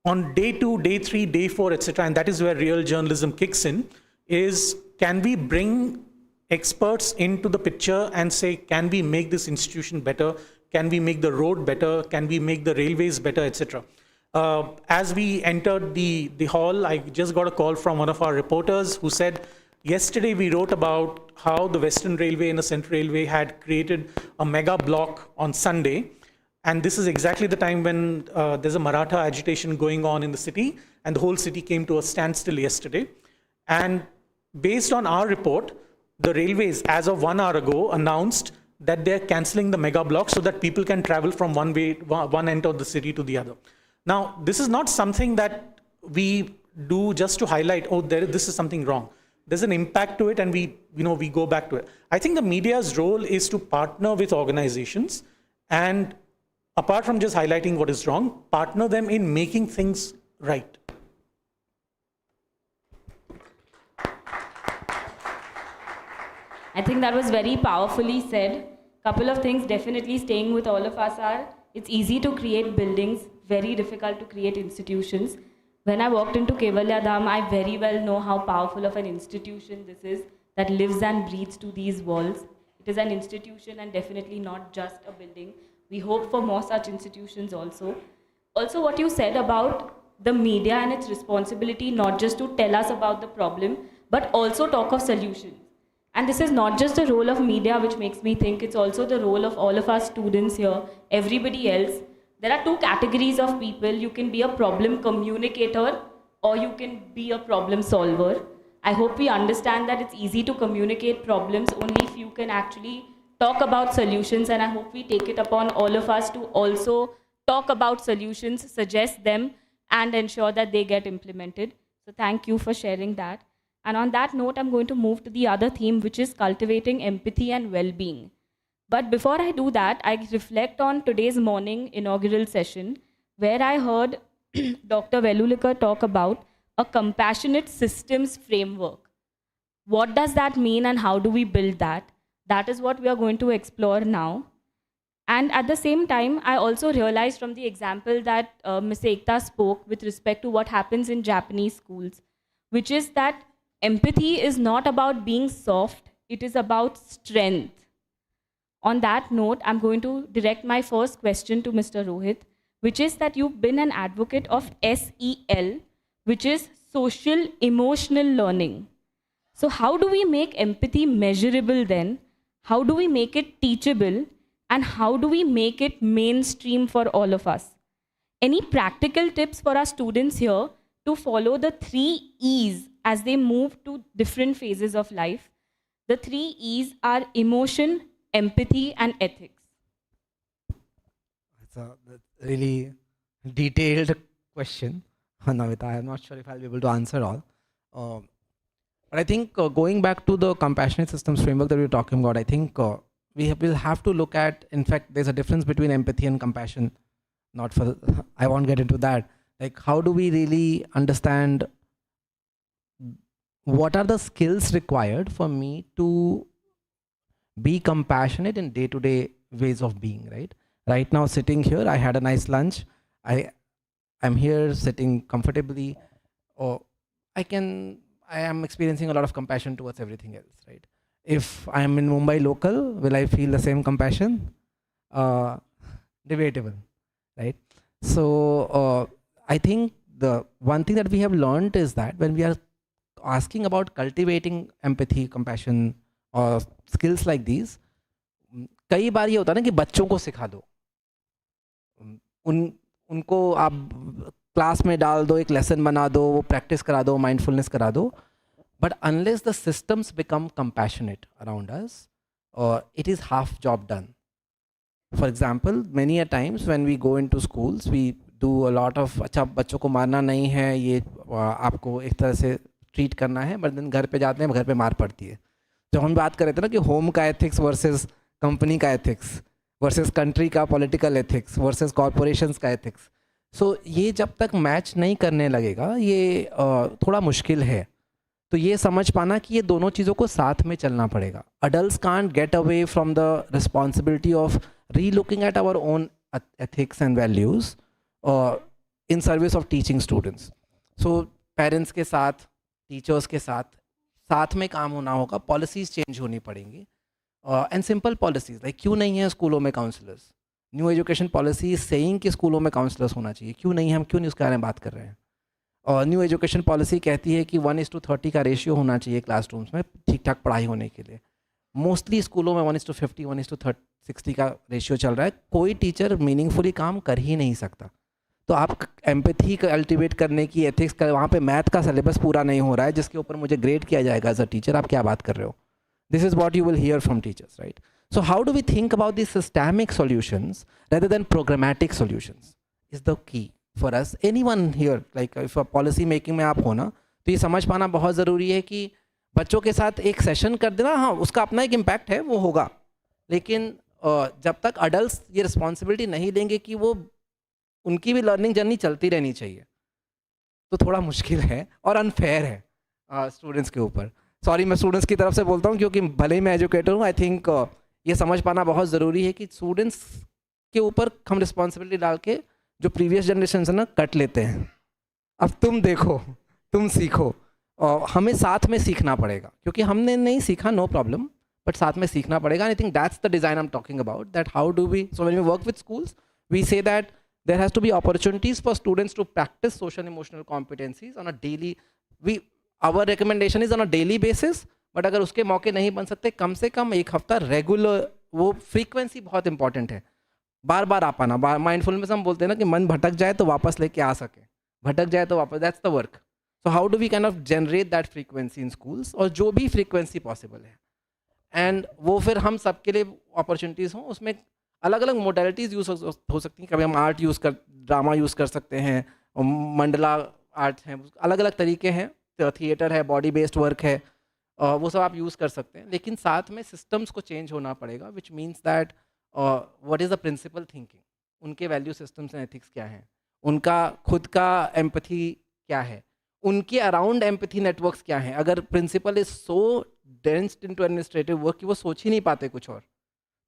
On day 2, day 3, day 4, etc., and that is where real journalism kicks in, is can we bring experts into the picture and say, can we make this institution better? Can we make the road better? Can we make the railways better, etc.? As we entered the hall, I just got a call from one of our reporters who said, yesterday we wrote about how the Western Railway and the Central Railway had created a mega block on Sunday. And this is exactly the time when there's a Maratha agitation going on in the city, and the whole city came to a standstill yesterday. And based on our report, the railways, as of 1 hour ago, announced that they're canceling the mega block so that people can travel from one end of the city to the other. Now, this is not something that we do just to highlight, oh, this is something wrong. There's an impact to it, and we go back to it. I think the media's role is to partner with organizations, and apart from just highlighting what is wrong, partner them in making things right. I think that was very powerfully said. Couple of things definitely staying with all of us are, it's easy to create buildings, very difficult to create institutions. When I walked into Kevalya Dham, I very well know how powerful of an institution this is that lives and breathes to these walls. It is an institution and definitely not just a building. We hope for more such institutions also. Also, what you said about the media and its responsibility not just to tell us about the problem, but also talk of solutions. And this is not just the role of media which makes me think, it's also the role of all of us students here, everybody else. There are 2 categories of people. You can be a problem communicator or you can be a problem solver. I hope we understand that it's easy to communicate problems only if you can actually talk about solutions, and I hope we take it upon all of us to also talk about solutions, suggest them, and ensure that they get implemented. So thank you for sharing that. And on that note, I'm going to move to the other theme, which is cultivating empathy and well-being. But before I do that, I reflect on today's morning inaugural session, where I heard Dr. Velulekar talk about a compassionate systems framework. What does that mean and how do we build that? That is what we are going to explore now. And at the same time, I also realized from the example that Ms. Ekta spoke with respect to what happens in Japanese schools, which is that empathy is not about being soft, it is about strength. On that note, I'm going to direct my first question to Mr. Rohit, which is that you've been an advocate of SEL, which is social emotional learning. So how do we make empathy measurable then? How do we make it teachable? And how do we make it mainstream for all of us? Any practical tips for our students here to follow the 3 E's as they move to different phases of life? The 3 E's are emotion, empathy, and ethics. It's a really detailed question, Navita. I'm not sure if I'll be able to answer all. But I think going back to the compassionate systems framework that we were talking about, I think will have to look at, in fact, there's a difference between empathy and compassion. Not for, I won't get into that. Like, how do we really understand what are the skills required for me to be compassionate in day-to-day ways of being, right? Right now, sitting here, I had a nice lunch. I'm here sitting comfortably, or I am experiencing a lot of compassion towards everything else, right? If I'm in Mumbai local, will I feel the same compassion? Debatable, right? So I think the one thing that we have learned is that when we are asking about cultivating empathy, compassion, or skills like these, कई बार ये होता है ना कि बच्चों को सिखा दो, उनको आप क्लास में डाल दो, एक लेसन बना दो, वो प्रैक्टिस करा दो, माइंडफुलनेस करा दो, but unless the systems become compassionate around us, it is half job done. For example, many a times when we go into schools, we do a lot of, अच्छा बच्चों को मारना नहीं है, ये आपको एक तरह से ट्रीट करना है, बट देन घर पे जाते हैं, घर पे मार पड़ती है. जब हम बात कर रहे थे ना कि होम का एथिक्स वर्सेस कंपनी का एथिक्स वर्सेस कंट्री का पॉलिटिकल एथिक्स वर्सेस कॉरपोरेशंस का एथिक्स, सो ये जब तक मैच नहीं करने लगेगा, ये थोड़ा मुश्किल है. तो ये समझ पाना कि ये दोनों चीज़ों को साथ में चलना पड़ेगा. Adults can't get away from the responsibility of relooking at our own ethics and values in service of teaching students. So parents के साथ, टीचर्स के साथ में काम होना होगा, पॉलिसीज़ चेंज होनी पड़ेंगी, एंड सिंपल पॉलिसीज़ लाइक क्यों नहीं है स्कूलों में counsellors. New education policy saying कि स्कूलों में काउंसलर्स होना चाहिए, क्यों नहीं है, हम क्यों नहीं उसके बारे में बात कर रहे हैं. और न्यू एजुकेशन पॉलिसी कहती है कि 1:30 का रेशियो होना चाहिए क्लासरूम्स में ठीक ठाक पढ़ाई होने के लिए. मोस्टली स्कूलों में 1:50, 1:60 का रेशियो चल रहा है. कोई टीचर मीनिंगफुली काम कर ही नहीं सकता. तो आप एम्पैथी कल्टिवेट करने की, एथिक्स का, वहाँ पे मैथ का सिलेबस पूरा नहीं हो रहा है जिसके ऊपर मुझे ग्रेड किया जाएगा एज अ टीचर. आप क्या बात कर रहे हो? This is what you will hear from teachers, right? So how do we think about these systemic solutions rather than programmatic solutions is the key for us. Anyone here, like if a policy making में आप हो ना, तो ये समझ पाना बहुत ज़रूरी है कि बच्चों के साथ एक सेशन कर देना, हाँ उसका अपना एक इम्पैक्ट है, वो होगा, लेकिन जब तक अडल्ट ये रिस्पॉन्सिबिलिटी नहीं लेंगे कि वो उनकी भी लर्निंग जर्नी चलती रहनी चाहिए, तो थोड़ा मुश्किल है और अनफेयर है स्टूडेंट्स के ऊपर. सॉरी, मैं स्टूडेंट्स की तरफ से बोलता हूँ क्योंकि भले ही मैं एजुकेटर हूँ. आई थिंक ये समझ पाना बहुत ज़रूरी है कि स्टूडेंट्स के ऊपर हम रिस्पॉन्सिबिलिटी डाल के जो प्रीवियस जनरेशन है ना कट लेते हैं. अब तुम देखो, तुम सीखो, और हमें साथ में सीखना पड़ेगा, क्योंकि हमने नहीं सीखा, नो प्रॉब्लम, बट साथ में सीखना पड़ेगा. I think that's the design I am talking about, that how do we, so when we work with schools we say that there has to be opportunities for students to practice social emotional competencies on a daily, our recommendation is on a daily basis, but अगर उसके मौके नहीं बन सकते, कम से कम एक हफ्ता regular, वो फ्रीक्वेंसी बहुत इंपॉर्टेंट है. बार बार आ पाना, माइंडफुलनेस हम बोलते हैं ना कि मन भटक जाए तो वापस लेके आ सके, भटक जाए तो वापस, that's the work. So how do we kind of generate that frequency in schools, और जो भी फ्रीक्वेंसी पॉसिबल है, एंड वो फिर हम सबके लिए अपॉर्चुनिटीज़ हों. उसमें अलग अलग मोडेलिटीज़ यूज़ हो सकती हैं. कभी हम आर्ट यूज़ कर, ड्रामा यूज़ कर सकते हैं, मंडला आर्ट हैं, अलग अलग तरीके हैं, थिएटर है, बॉडी बेस्ड वर्क है, वो सब आप यूज़ कर सकते हैं. लेकिन साथ में सिस्टम्स को चेंज होना पड़ेगा, which means that what is the principal thinking, उनके वैल्यू सिस्टम्स एंड एथिक्स क्या हैं, उनका खुद का एम्पैथी क्या है, उनके अराउंड एम्पैथी नेटवर्क्स क्या हैं. अगर principal is so densed into administrative work कि वो सोच ही नहीं पाते कुछ और,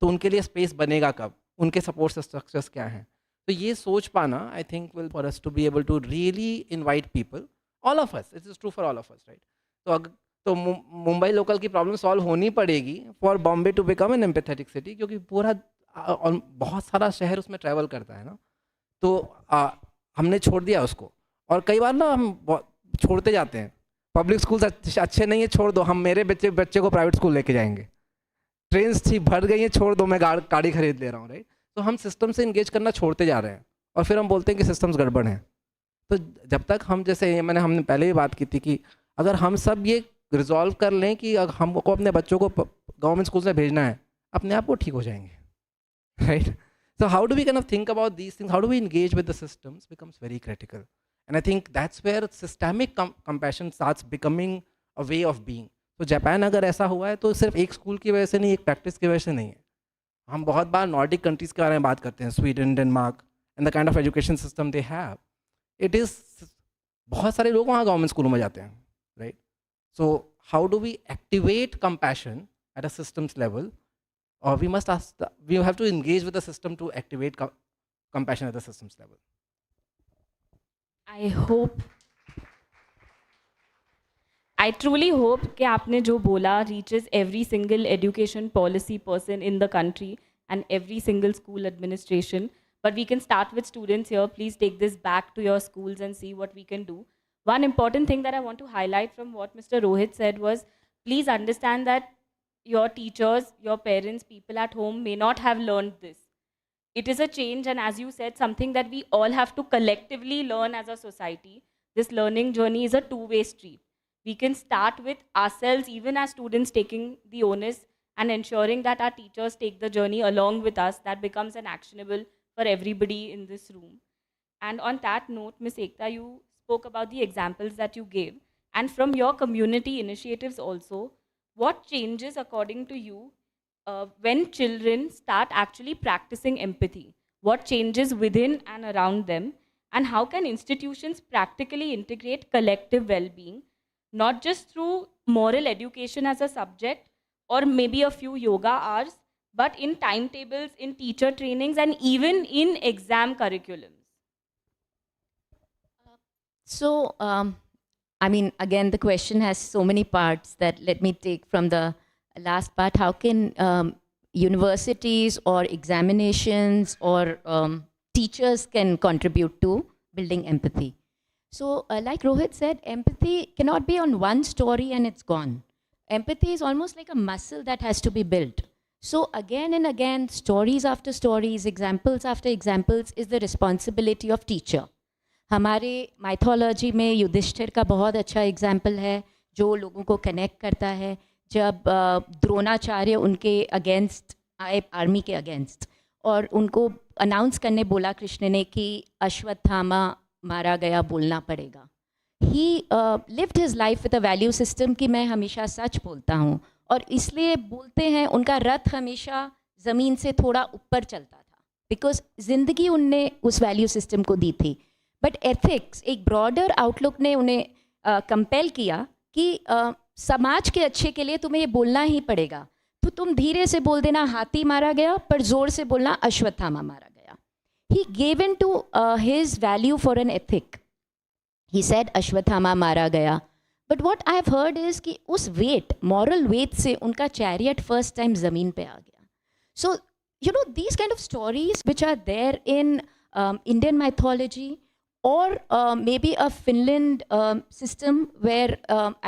तो उनके लिए स्पेस बनेगा कब, उनके सपोर्ट स्ट्रक्चर्स क्या हैं. तो ये सोच पाना, I think will for us to be able to really invite people, all of us, it is true for all of us, right. तो मुंबई लोकल की प्रॉब्लम सॉल्व होनी पड़ेगी for Bombay to become an empathetic city, क्योंकि पूरा बहुत सारा शहर उसमें ट्रैवल करता है ना. तो हमने छोड़ दिया उसको, और कई बार ना हम छोड़ते जाते हैं. पब्लिक स्कूल्स अच्छे नहीं है, छोड़ दो, हम मेरे बच्चे को प्राइवेट स्कूल लेके जाएंगे. ट्रेन्स थी भर गई हैं, छोड़ दो, मैं गाड़ी खरीद ले रहा हूँ, राइट. तो हम सिस्टम से इंगेज करना छोड़ते जा रहे हैं, और फिर हम बोलते हैं कि सिस्टम्स गड़बड़ हैं. तो जब तक हम, जैसे हमने पहले भी बात की थी कि अगर हम सब ये रिजॉल्व कर लें कि अगर हमको अपने बच्चों को गवर्नमेंट स्कूल में भेजना है, अपने आप वो ठीक हो जाएंगे, right. So how do we kind of think about these things? How do we engage with the systems becomes very critical. And I think that's where systemic compassion starts becoming a way of being. तो Japan अगर ऐसा हुआ है तो सिर्फ एक school की वजह से नहीं, एक प्रैक्टिस की वजह से नहीं है. हम बहुत बार नॉर्डिक कंट्रीज़ के बारे में बात करते हैं, Sweden, Denmark, and the kind of education system they have. It is, बहुत सारे लोग वहाँ गवर्नमेंट स्कूलों में जाते हैं, right? So how do we activate compassion at a systems level, or we must ask, we have to engage with the system to activate compassion at the systems level. I truly hope कि आपने जो बोला reaches every single education policy person in the country and every single school administration. But we can start with students here. Please take this back to your schools and see what we can do. One important thing that I want to highlight from what Mr. Rohit said was, please understand that your teachers, your parents, people at home may not have learned this. It is a change, and as you said, something that we all have to collectively learn as a society. This learning journey is a two-way street. We can start with ourselves, even as students, taking the onus and ensuring that our teachers take the journey along with us. That becomes an actionable for everybody in this room. And on that note, Ms. Ekta, you spoke about the examples that you gave. And from your community initiatives also, what changes, according to you, when children start actually practicing empathy? What changes within and around them? And how can institutions practically integrate collective well-being, not just through moral education as a subject, or maybe a few yoga hours, but in timetables, in teacher trainings, and even in exam curriculums? So, I mean, again, the question has so many parts that let me take from the last part. How can universities or examinations or teachers can contribute to building empathy? So, like Rohit said, empathy cannot be on one story and it's gone. Empathy is almost like a muscle that has to be built. So, again and again, stories after stories, examples after examples is the responsibility of teacher. हमारे mythology में युधिष्ठिर का बहुत अच्छा example है जो लोगों को connect करता है. जब द्रोणाचार्य उनके अगेंस्ट आए, आर्मी के अगेंस्ट, और उनको अनाउंस करने बोला कृष्ण ने कि अश्वत्थामा मारा गया, बोलना पड़ेगा. ही lived his life with a value system कि मैं हमेशा सच बोलता हूँ, और इसलिए बोलते हैं उनका रथ हमेशा ज़मीन से थोड़ा ऊपर चलता था, बिकॉज ज़िंदगी उनने उस वैल्यू सिस्टम को दी थी. बट एथिक्स, एक ब्रॉडर आउटलुक ने उन्हें कंपेल किया कि समाज के अच्छे के लिए तुम्हें ये बोलना ही पड़ेगा. तो तुम धीरे से बोल देना हाथी मारा गया, पर जोर से बोलना अश्वत्थामा मारा गया. He gave in to his value for an ethic. He said Ashwatthama मारा गया. But what I have heard is कि उस वेट, मॉरल वेट से उनका चैरियट फर्स्ट टाइम ज़मीन पे आ गया. So you know these kind of stories which are there in Indian mythology, or maybe a Finland system where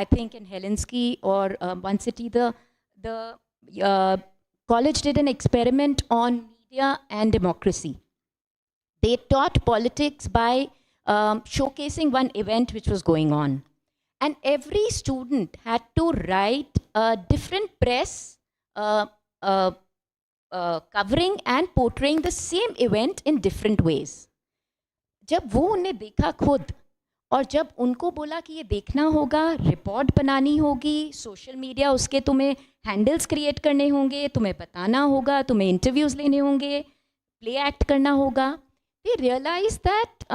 I think in Helsinki or one city, the college did an experiment on media and democracy. They taught politics by showcasing one event which was going on. And every student had to write a different press covering and portraying the same event in different ways. जब वो उन्हें देखा खुद, और जब उनको बोला कि ये देखना होगा, रिपोर्ट बनानी होगी, सोशल मीडिया उसके तुम्हें हैंडल्स क्रिएट करने होंगे, तुम्हें बताना होगा, तुम्हें इंटरव्यूज़ लेने होंगे, प्ले एक्ट करना होगा, दे रियलाइज दैट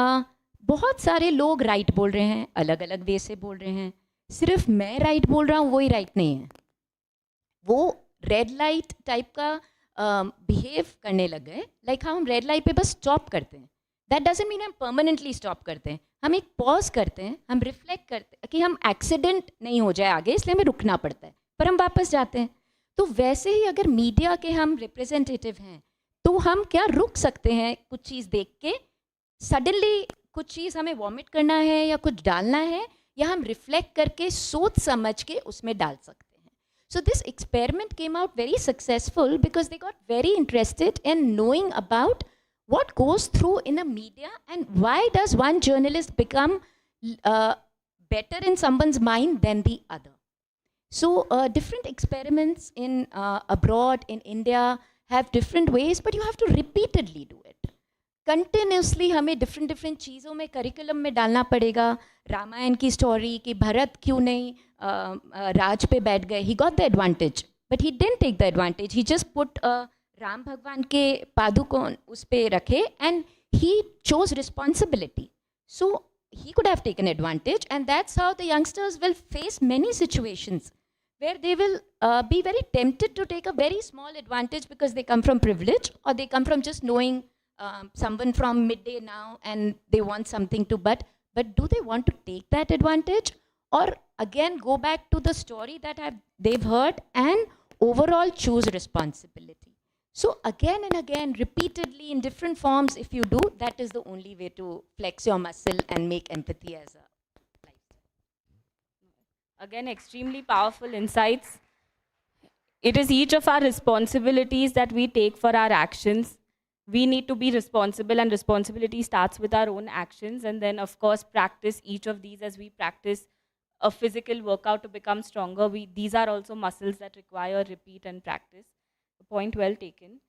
बहुत सारे लोग राइट बोल रहे हैं, अलग अलग वे से बोल रहे हैं, सिर्फ मैं राइट बोल रहा हूँ वही राइट नहीं है. वो रेड लाइट टाइप का बिहेव करने लग गए. लाइक हम रेड लाइट पे बस स्टॉप करते हैं. दैट डजंट मीन हम परमानेंटली स्टॉप करते हैं. हम एक पॉज करते हैं, हम रिफ्लेक्ट करते हैं कि हम एक्सीडेंट नहीं हो जाए आगे, इसलिए हमें रुकना पड़ता है, पर हम वापस जाते हैं. तो वैसे ही अगर मीडिया के हम रिप्रेजेंटेटिव हैं, तो हम क्या रुक सकते हैं कुछ चीज़ देख के, सडनली कुछ चीज़ हमें वॉमिट करना है या कुछ डालना है, या हम रिफ्लेक्ट करके सोच समझ के उसमें डाल सकते हैं. So this experiment came out very successful because they got very interested in knowing about what goes through in a media, and why does one journalist become better in someone's mind than the other. So different experiments in abroad, in India, have different ways, but you have to repeatedly do it. Continuously हमें different चीज़ों में curriculum में डालना पड़ेगा. रामायण की story कि भरत क्यों नहीं राज पे बैठ गए. He got the advantage, but he didn't take the advantage. He just put a Ram भगवान के पादुकों उस पे रखे, and he chose responsibility. So he could have taken advantage, and that's how the youngsters will face many situations where they will be very tempted to take a very small advantage because they come from privilege, or they come from just knowing someone from midday now and they want something to, but do they want to take that advantage, or again go back to the story that they've heard and overall choose responsibility? So again and again, repeatedly in different forms, if you do, that is the only way to flex your muscle and make empathy as a lifestyle. Again, extremely powerful insights. It is each of our responsibilities that we take for our actions. We need to be responsible, and responsibility starts with our own actions, and then of course practice each of these. As we practice a physical workout to become stronger, these are also muscles that require repeat and practice. Point well taken.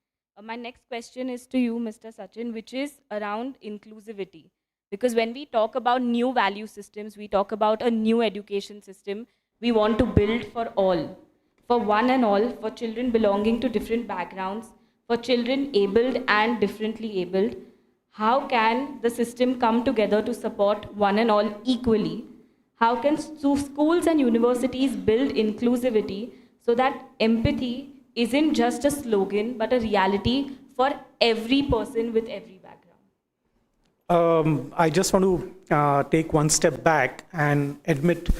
My next question is to you, Mr. Sachin, which is around inclusivity. Because when we talk about new value systems, we talk about a new education system we want to build for all, for one and all, for children belonging to different backgrounds, for children abled and differently abled. How can the system come together to support one and all equally? How can schools and universities build inclusivity so that empathy isn't just a slogan, but a reality for every person with every background? I just want to take one step back and admit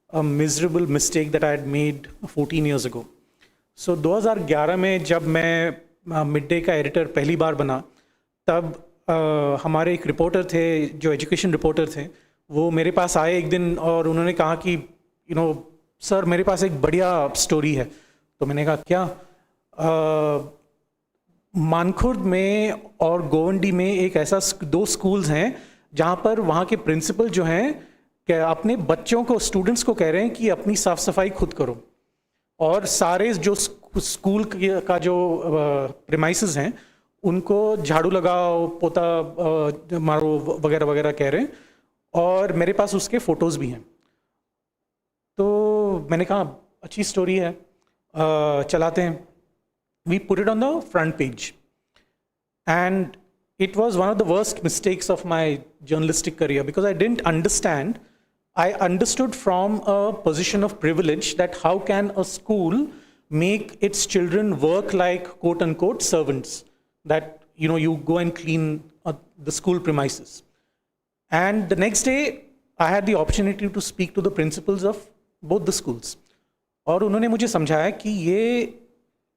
a miserable mistake that I had made 14 years ago. So 2011 में जब मैं mid day का editor पहली बार बना, तब हमारे एक reporter थे जो एजुकेशन रिपोर्टर थे, वो मेरे पास आए एक दिन और उन्होंने कहा कि सर मेरे पास एक बढ़िया स्टोरी है. तो मैंने कहा क्या? मानखुर्द में और गोवंडी में एक ऐसा 2 स्कूल्स हैं जहाँ पर वहाँ के प्रिंसिपल जो हैं कि अपने बच्चों को, स्टूडेंट्स को कह रहे हैं कि अपनी साफ सफाई खुद करो, और सारे जो स्कूल का जो प्रेमाइसेस हैं उनको झाड़ू लगाओ, पोता मारो वगैरह वगैरह कह रहे हैं, और मेरे पास उसके फ़ोटोज़ भी हैं. तो मैंने कहा अच्छी स्टोरी है, चलाते हैं. We put it on the front page, and it was one of the worst mistakes of my journalistic career because I didn't understand. I understood from a position of privilege that how can a school make its children work like quote unquote servants, that you go and clean the school premises. And the next day I had the opportunity to speak to the principals of both the schools, और उन्होंने मुझे समझाया कि ये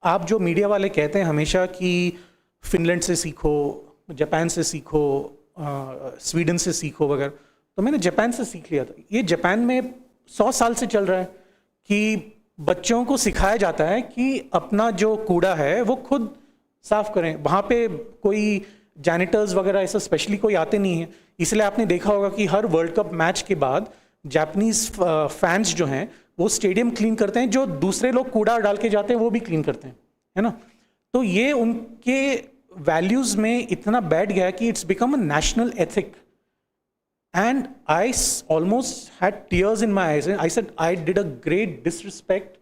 आप जो media वाले कहते हैं हमेशा कि फिनलैंड से सीखो, जापान से सीखो, स्वीडन से सीखो वगैरह, तो मैंने जापान से सीख लिया था. ये जापान में 100 साल से चल रहा है कि बच्चों को सिखाया जाता है कि अपना जो कूड़ा है वो खुद साफ करें. वहाँ पे कोई जैनिटर्स वगैरह ऐसा स्पेशली कोई आते नहीं है. इसलिए आपने देखा होगा कि हर वर्ल्ड कप मैच के बाद जापानीज फैंस जो हैं वो स्टेडियम क्लीन करते हैं, जो दूसरे लोग कूड़ा डाल के जाते हैं वो भी क्लीन करते हैं, है ना. तो ये उनके वैल्यूज़ में इतना बैठ गया कि it's become a national ethic. And I almost had tears in my eyes. I said I did a great disrespect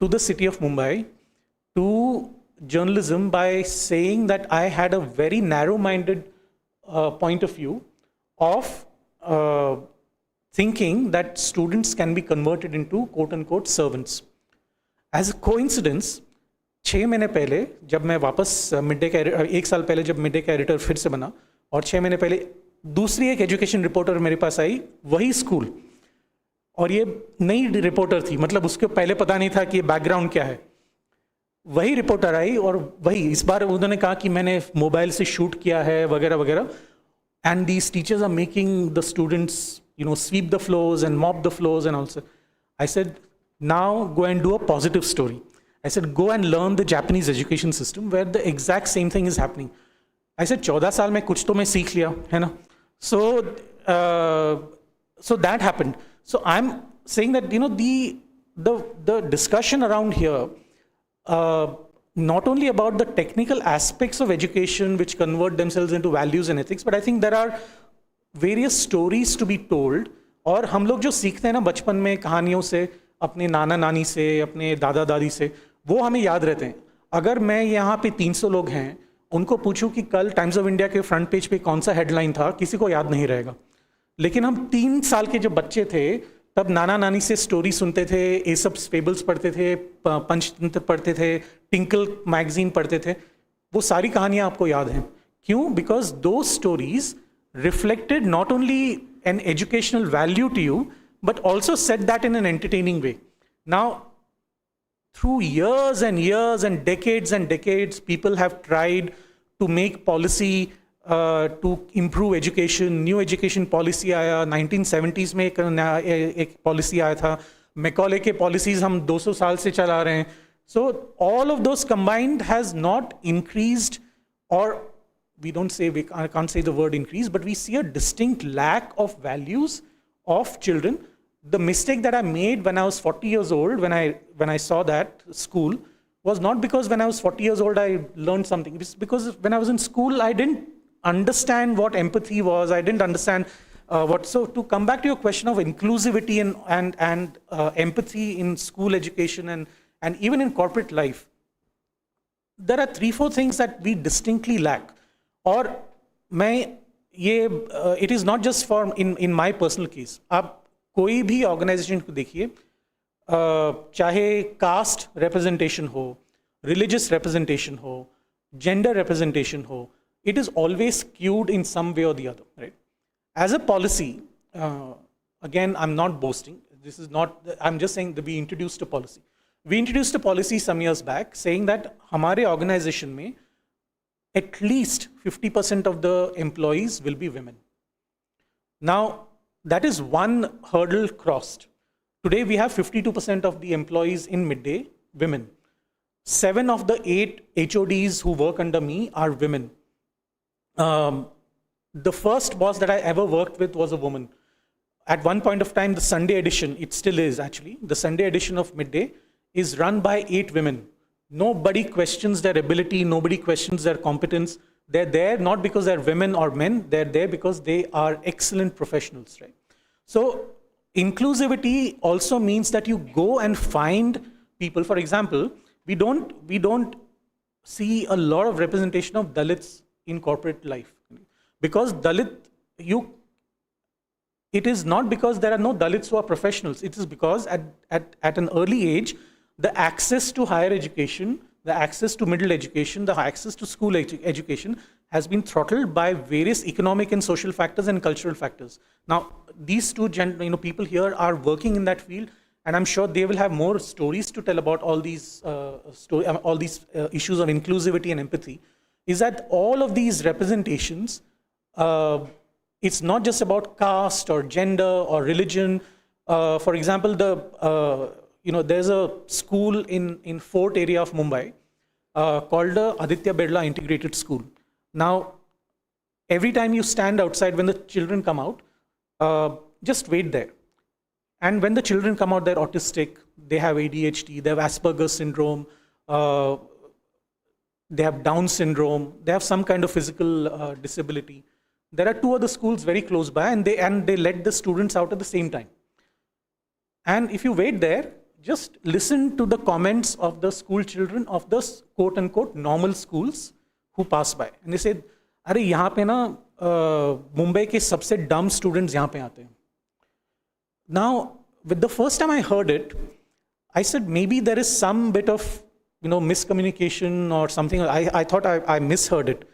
to the city of Mumbai, to journalism, by saying that I had a very narrow-minded point of view of thinking that students can be converted into quote-unquote servants. As a coincidence, 6 महीने पहले जब मैं वापस mid day का 1 साल पहले जब mid day का एडिटर फिर से बना, और 6 महीने पहले दूसरी एक एजुकेशन रिपोर्टर मेरे पास आई, वही स्कूल, और ये नई रिपोर्टर थी, मतलब उसको पहले पता नहीं था कि ये बैकग्राउंड क्या है. वही रिपोर्टर आई और वही इस बार उन्होंने कहा कि मैंने मोबाइल से शूट किया है वगैरह वगैरह. And these teachers are making the students sweep the floors and mop the floors and also. I said, now go and do a positive story. I said, go and learn the Japanese education system where the exact same thing is happening. I said, 14 साल में कुछ तो मैं सीख लिया, है ना. So that happened. So I'm saying that the discussion around here, not only about the technical aspects of education which convert themselves into values and ethics, but I think there are various stories to be told. और हम लोग जो सीखते हैं ना बचपन में कहानियों से, अपने नाना नानी से, अपने दादा दादी से, वो हमें याद रहते हैं. अगर मैं यहाँ पे 300 लोग हैं, उनको पूछूं कि कल टाइम्स ऑफ इंडिया के फ्रंट पेज पे कौन सा हेडलाइन था, किसी को याद नहीं रहेगा। लेकिन हम 3 साल के जब बच्चे थे तब नाना नानी से स्टोरी सुनते थे, एसप्स फेबल्स पढ़ते थे, पंचतंत्र पढ़ते थे, टिंकल मैगजीन पढ़ते थे, वो सारी कहानियां आपको याद हैं। क्यों? Because those stories reflected not only an educational value to you but also said that in an entertaining way. Now, through years and decades, people have tried to make policy to improve education. New education policy आया 1970s में एक policy आया था, Macaulay के policies हम 200 साल से चला रहे हैं. So all of those combined has not increased, or we don't say, I can't say the word increase, but we see a distinct lack of values of children. The mistake that I made when I was 40 years old, when I saw that school, was not because when I was 40 years old I learned something. It was because when I was in school I didn't understand what empathy was. I didn't understand what. So to come back to your question of inclusivity and empathy in school education and even in corporate life, there are 3-4 things that we distinctly lack. Or it is not just for in my personal case. आप कोई भी organisation को देखिए, चाहे cast representation हो, religious representation हो, gender representation हो, it is always skewed in some way or the other, right? As a policy, again, I'm not boasting. This is not, I'm just saying that we introduced a policy. We introduced a policy some years back saying that हमारे organization में at least 50% of the employees will be women. Now, that is one hurdle crossed. Today, we have 52% of the employees in midday women. 7 of the 8 HODs who work under me are women. The first boss that I ever worked with was a woman. At one point of time, the Sunday edition, it still is actually, the Sunday edition of Midday is run by 8 women. Nobody questions their ability, nobody questions their competence. They're there not because they're women or men, they're there because they are excellent professionals, right? So inclusivity also means that you go and find people. For example, we don't see a lot of representation of Dalits in corporate life. Because Dalit, it is not because there are no Dalits who are professionals. It is because at an early age, the access to higher education, the access to middle education, the access to school education has been throttled by various economic and social factors and cultural factors. Now, these two people here are working in that field, and I'm sure they will have more stories to tell about all these issues of inclusivity and empathy. Is that all of these representations, it's not just about caste or gender or religion. For example, there's a school in Fort area of Mumbai called the Aditya Birla Integrated School. Now, every time you stand outside when the children come out, just wait there. And when the children come out, they're autistic, they have ADHD, they have Asperger's syndrome, they have Down syndrome, they have some kind of physical disability. There are 2 other schools very close by, and they let the students out at the same time. And if you wait there, just listen to the comments of the school children of the quote-unquote normal schools who pass by. And they say, अरे यहाँ पे ना मुंबई के सबसे dumb students यहाँ पे आते हैं. Now, with the first time I heard it, I said maybe there is some bit of miscommunication or something. I thought I misheard it.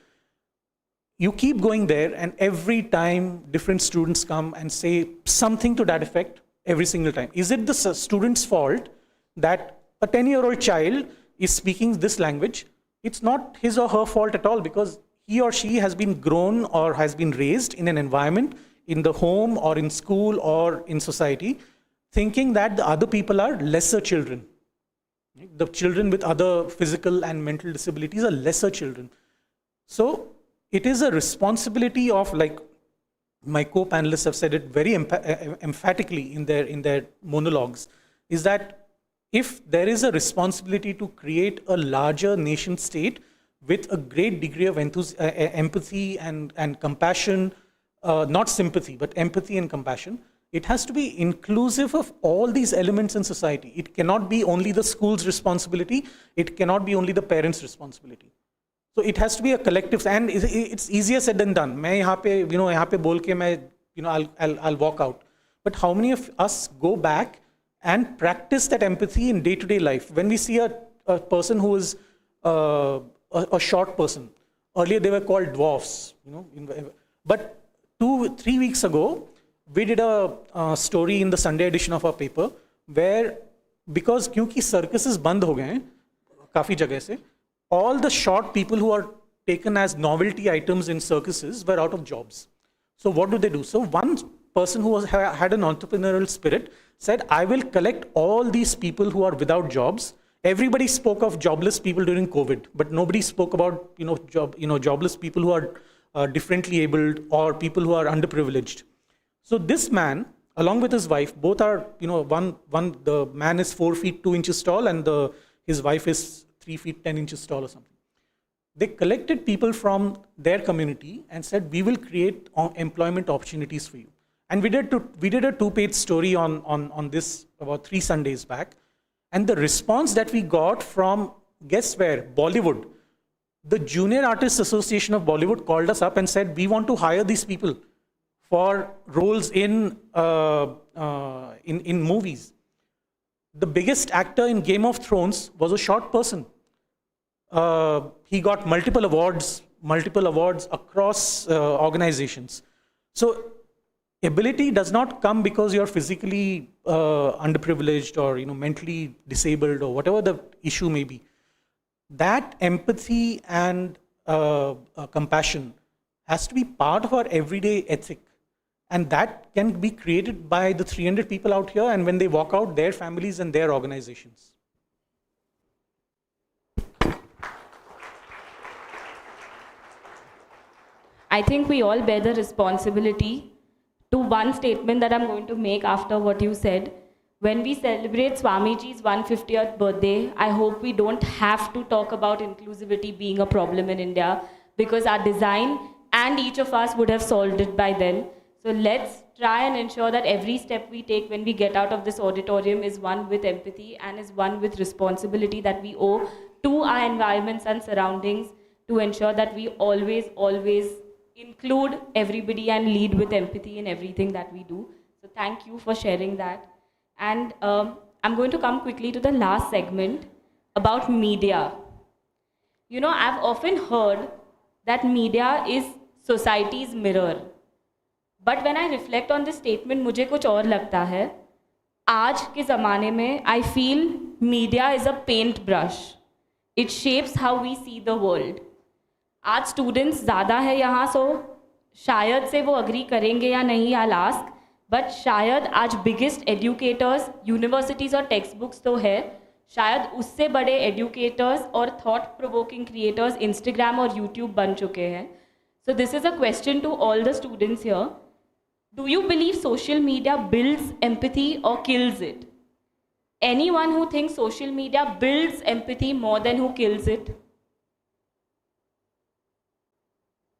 You keep going there, and every time different students come and say something to that effect every single time. Is it the student's fault that a 10-year-old child is speaking this language? It's not his or her fault at all, because he or she has been grown or has been raised in an environment, in the home or in school or in society, thinking that the other people are lesser children. The children with other physical and mental disabilities are lesser children. So it is a responsibility of, like my co-panelists have said it very emphatically in their monologues, is that if there is a responsibility to create a larger nation state with a great degree of empathy and compassion, not sympathy, but empathy and compassion, it has to be inclusive of all these elements in society. It cannot be only the school's responsibility. It cannot be only the parents' responsibility. So it has to be a collective, and it's easier said than done. मैं यहाँ पे, यहाँ पे बोल के मैं, I'll walk out. But how many of us go back and practice that empathy in day-to-day life? When we see a person who is a short person, earlier they were called dwarfs, but 2-3 weeks ago, we did a story in the Sunday edition of our paper where, because क्योंकि circuses बंद हो गए हैं काफी जगह से, all the short people who are taken as novelty items in circuses were out of jobs. So what do? So one person who had an entrepreneurial spirit said, I will collect all these people who are without jobs. Everybody spoke of jobless people during COVID, but nobody spoke about jobless people who are differently abled or people who are underprivileged. So this man, along with his wife, both are, the man is 4 feet 2 inches tall and his wife is 3 feet 10 inches tall or something. They collected people from their community and said, we will create employment opportunities for you. And we did a 2-page story on this about 3 Sundays back. And the response that we got from, guess where? Bollywood. The Junior Artists Association of Bollywood called us up and said, we want to hire these people for roles in movies. The biggest actor in Game of Thrones was a short person. He got multiple awards across organizations. So ability does not come because you're physically underprivileged or mentally disabled or whatever the issue may be. That empathy and compassion has to be part of our everyday ethic. And that can be created by the 300 people out here, and when they walk out, their families and their organizations. I think we all bear the responsibility to one statement that I'm going to make after what you said. When we celebrate Swamiji's 150th birthday, I hope we don't have to talk about inclusivity being a problem in India, because our design and each of us would have solved it by then. So let's try and ensure that every step we take when we get out of this auditorium is one with empathy and is one with responsibility that we owe to our environments and surroundings, to ensure that we always include everybody and lead with empathy in everything that we do. So thank you for sharing that. And I'm going to come quickly to the last segment about media. I've often heard that media is society's mirror. But when I reflect on this statement, मुझे कुछ और लगता है. आज के ज़माने में I feel media is a paintbrush. It shapes how we see the world. आज students ज़्यादा है यहाँ, so शायद से वो agree करेंगे या नहीं, I'll ask. But शायद आज biggest educators, universities और textbooks तो है, शायद उससे बड़े educators और thought-provoking creators Instagram और YouTube बन चुके हैं. So this is a question to all the students here. Do you believe social media builds empathy or kills it? Anyone who thinks social media builds empathy more than who kills it?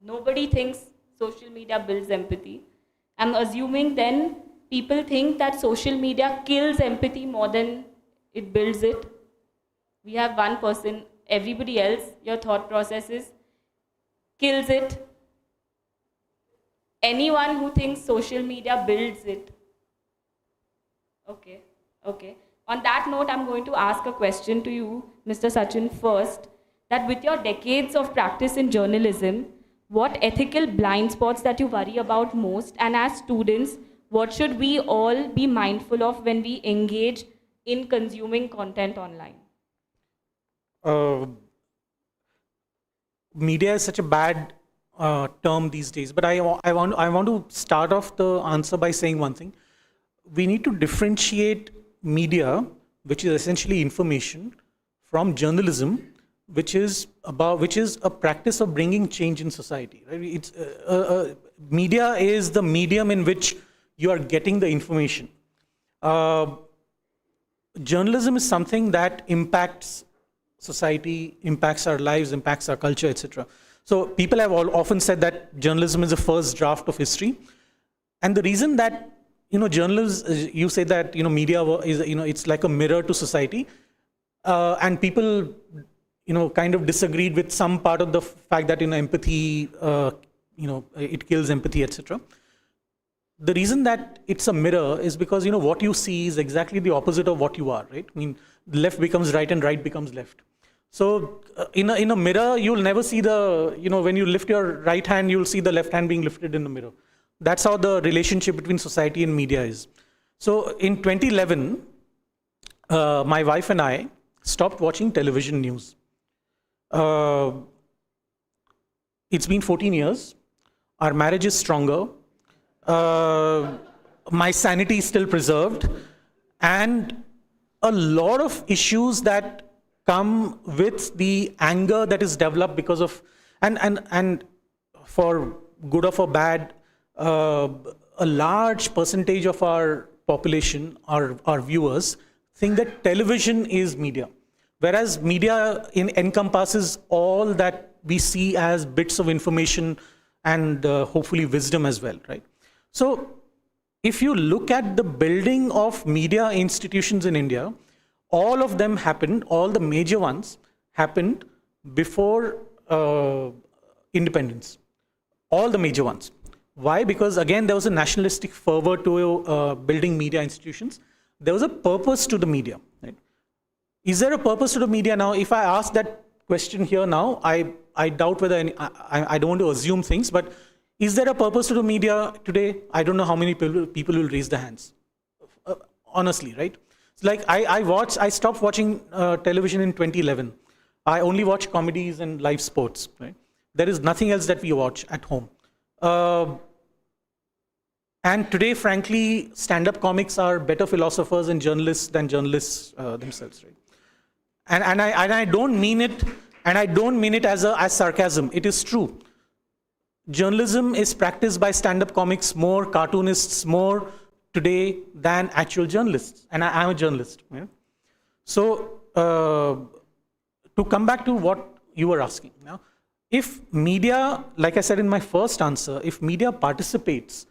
Nobody thinks social media builds empathy. I'm assuming then people think that social media kills empathy more than it builds it. We have one person, everybody else, your thought processes, kills it. Anyone who thinks social media builds it? Okay. On that note, I'm going to ask a question to you, Mr. Sachin, first, that with your decades of practice in journalism, what ethical blind spots that you worry about most? And as students, what should we all be mindful of when we engage in consuming content online? Media is such a bad term these days, but I want to start off the answer by saying one thing. We need to differentiate media, which is essentially information, from journalism, which is a practice of bringing change in society. Right? It's media is the medium in which you are getting the information. Journalism is something that impacts society, impacts our lives, impacts our culture, etc. So people have often said that journalism is the first draft of history. And the reason that journalists, you say that, media is, it's like a mirror to society. And people, kind of disagreed with some part of the fact that, empathy, it kills empathy, etc. The reason that it's a mirror is because, what you see is exactly the opposite of what you are, right? I mean, left becomes right and right becomes left. So in a mirror, you'll never see the, when you lift your right hand, you'll see the left hand being lifted in the mirror. That's how the relationship between society and media is. So in 2011, my wife and I stopped watching television news. It's been 14 years. Our marriage is stronger. My sanity is still preserved. And a lot of issues that come with the anger that is developed because of, and for good or for bad, a large percentage of our population, our viewers, think that television is media. Whereas media encompasses all that we see as bits of information and hopefully wisdom as well, right? So if you look at the building of media institutions in India, all of them happened, all the major ones happened before independence. All the major ones. Why? Because again, there was a nationalistic fervor to building media institutions. There was a purpose to the media, right? Is there a purpose to the media now? If I ask that question here now, I doubt whether I don't want to assume things, but is there a purpose to the media today? I don't know how many people will raise their hands. Honestly, right? It's like I stopped watching television in 2011. I only watch comedies and live sports, right? There is nothing else that we watch at home. And today, frankly, stand-up comics are better philosophers and journalists than journalists themselves, right? And I don't mean it, and I don't mean it as sarcasm. It is true. Journalism is practiced by stand-up comics more, cartoonists more today than actual journalists. And I'm a journalist. Yeah? So to come back to what you were asking now, if media, like I said in my first answer, if media participates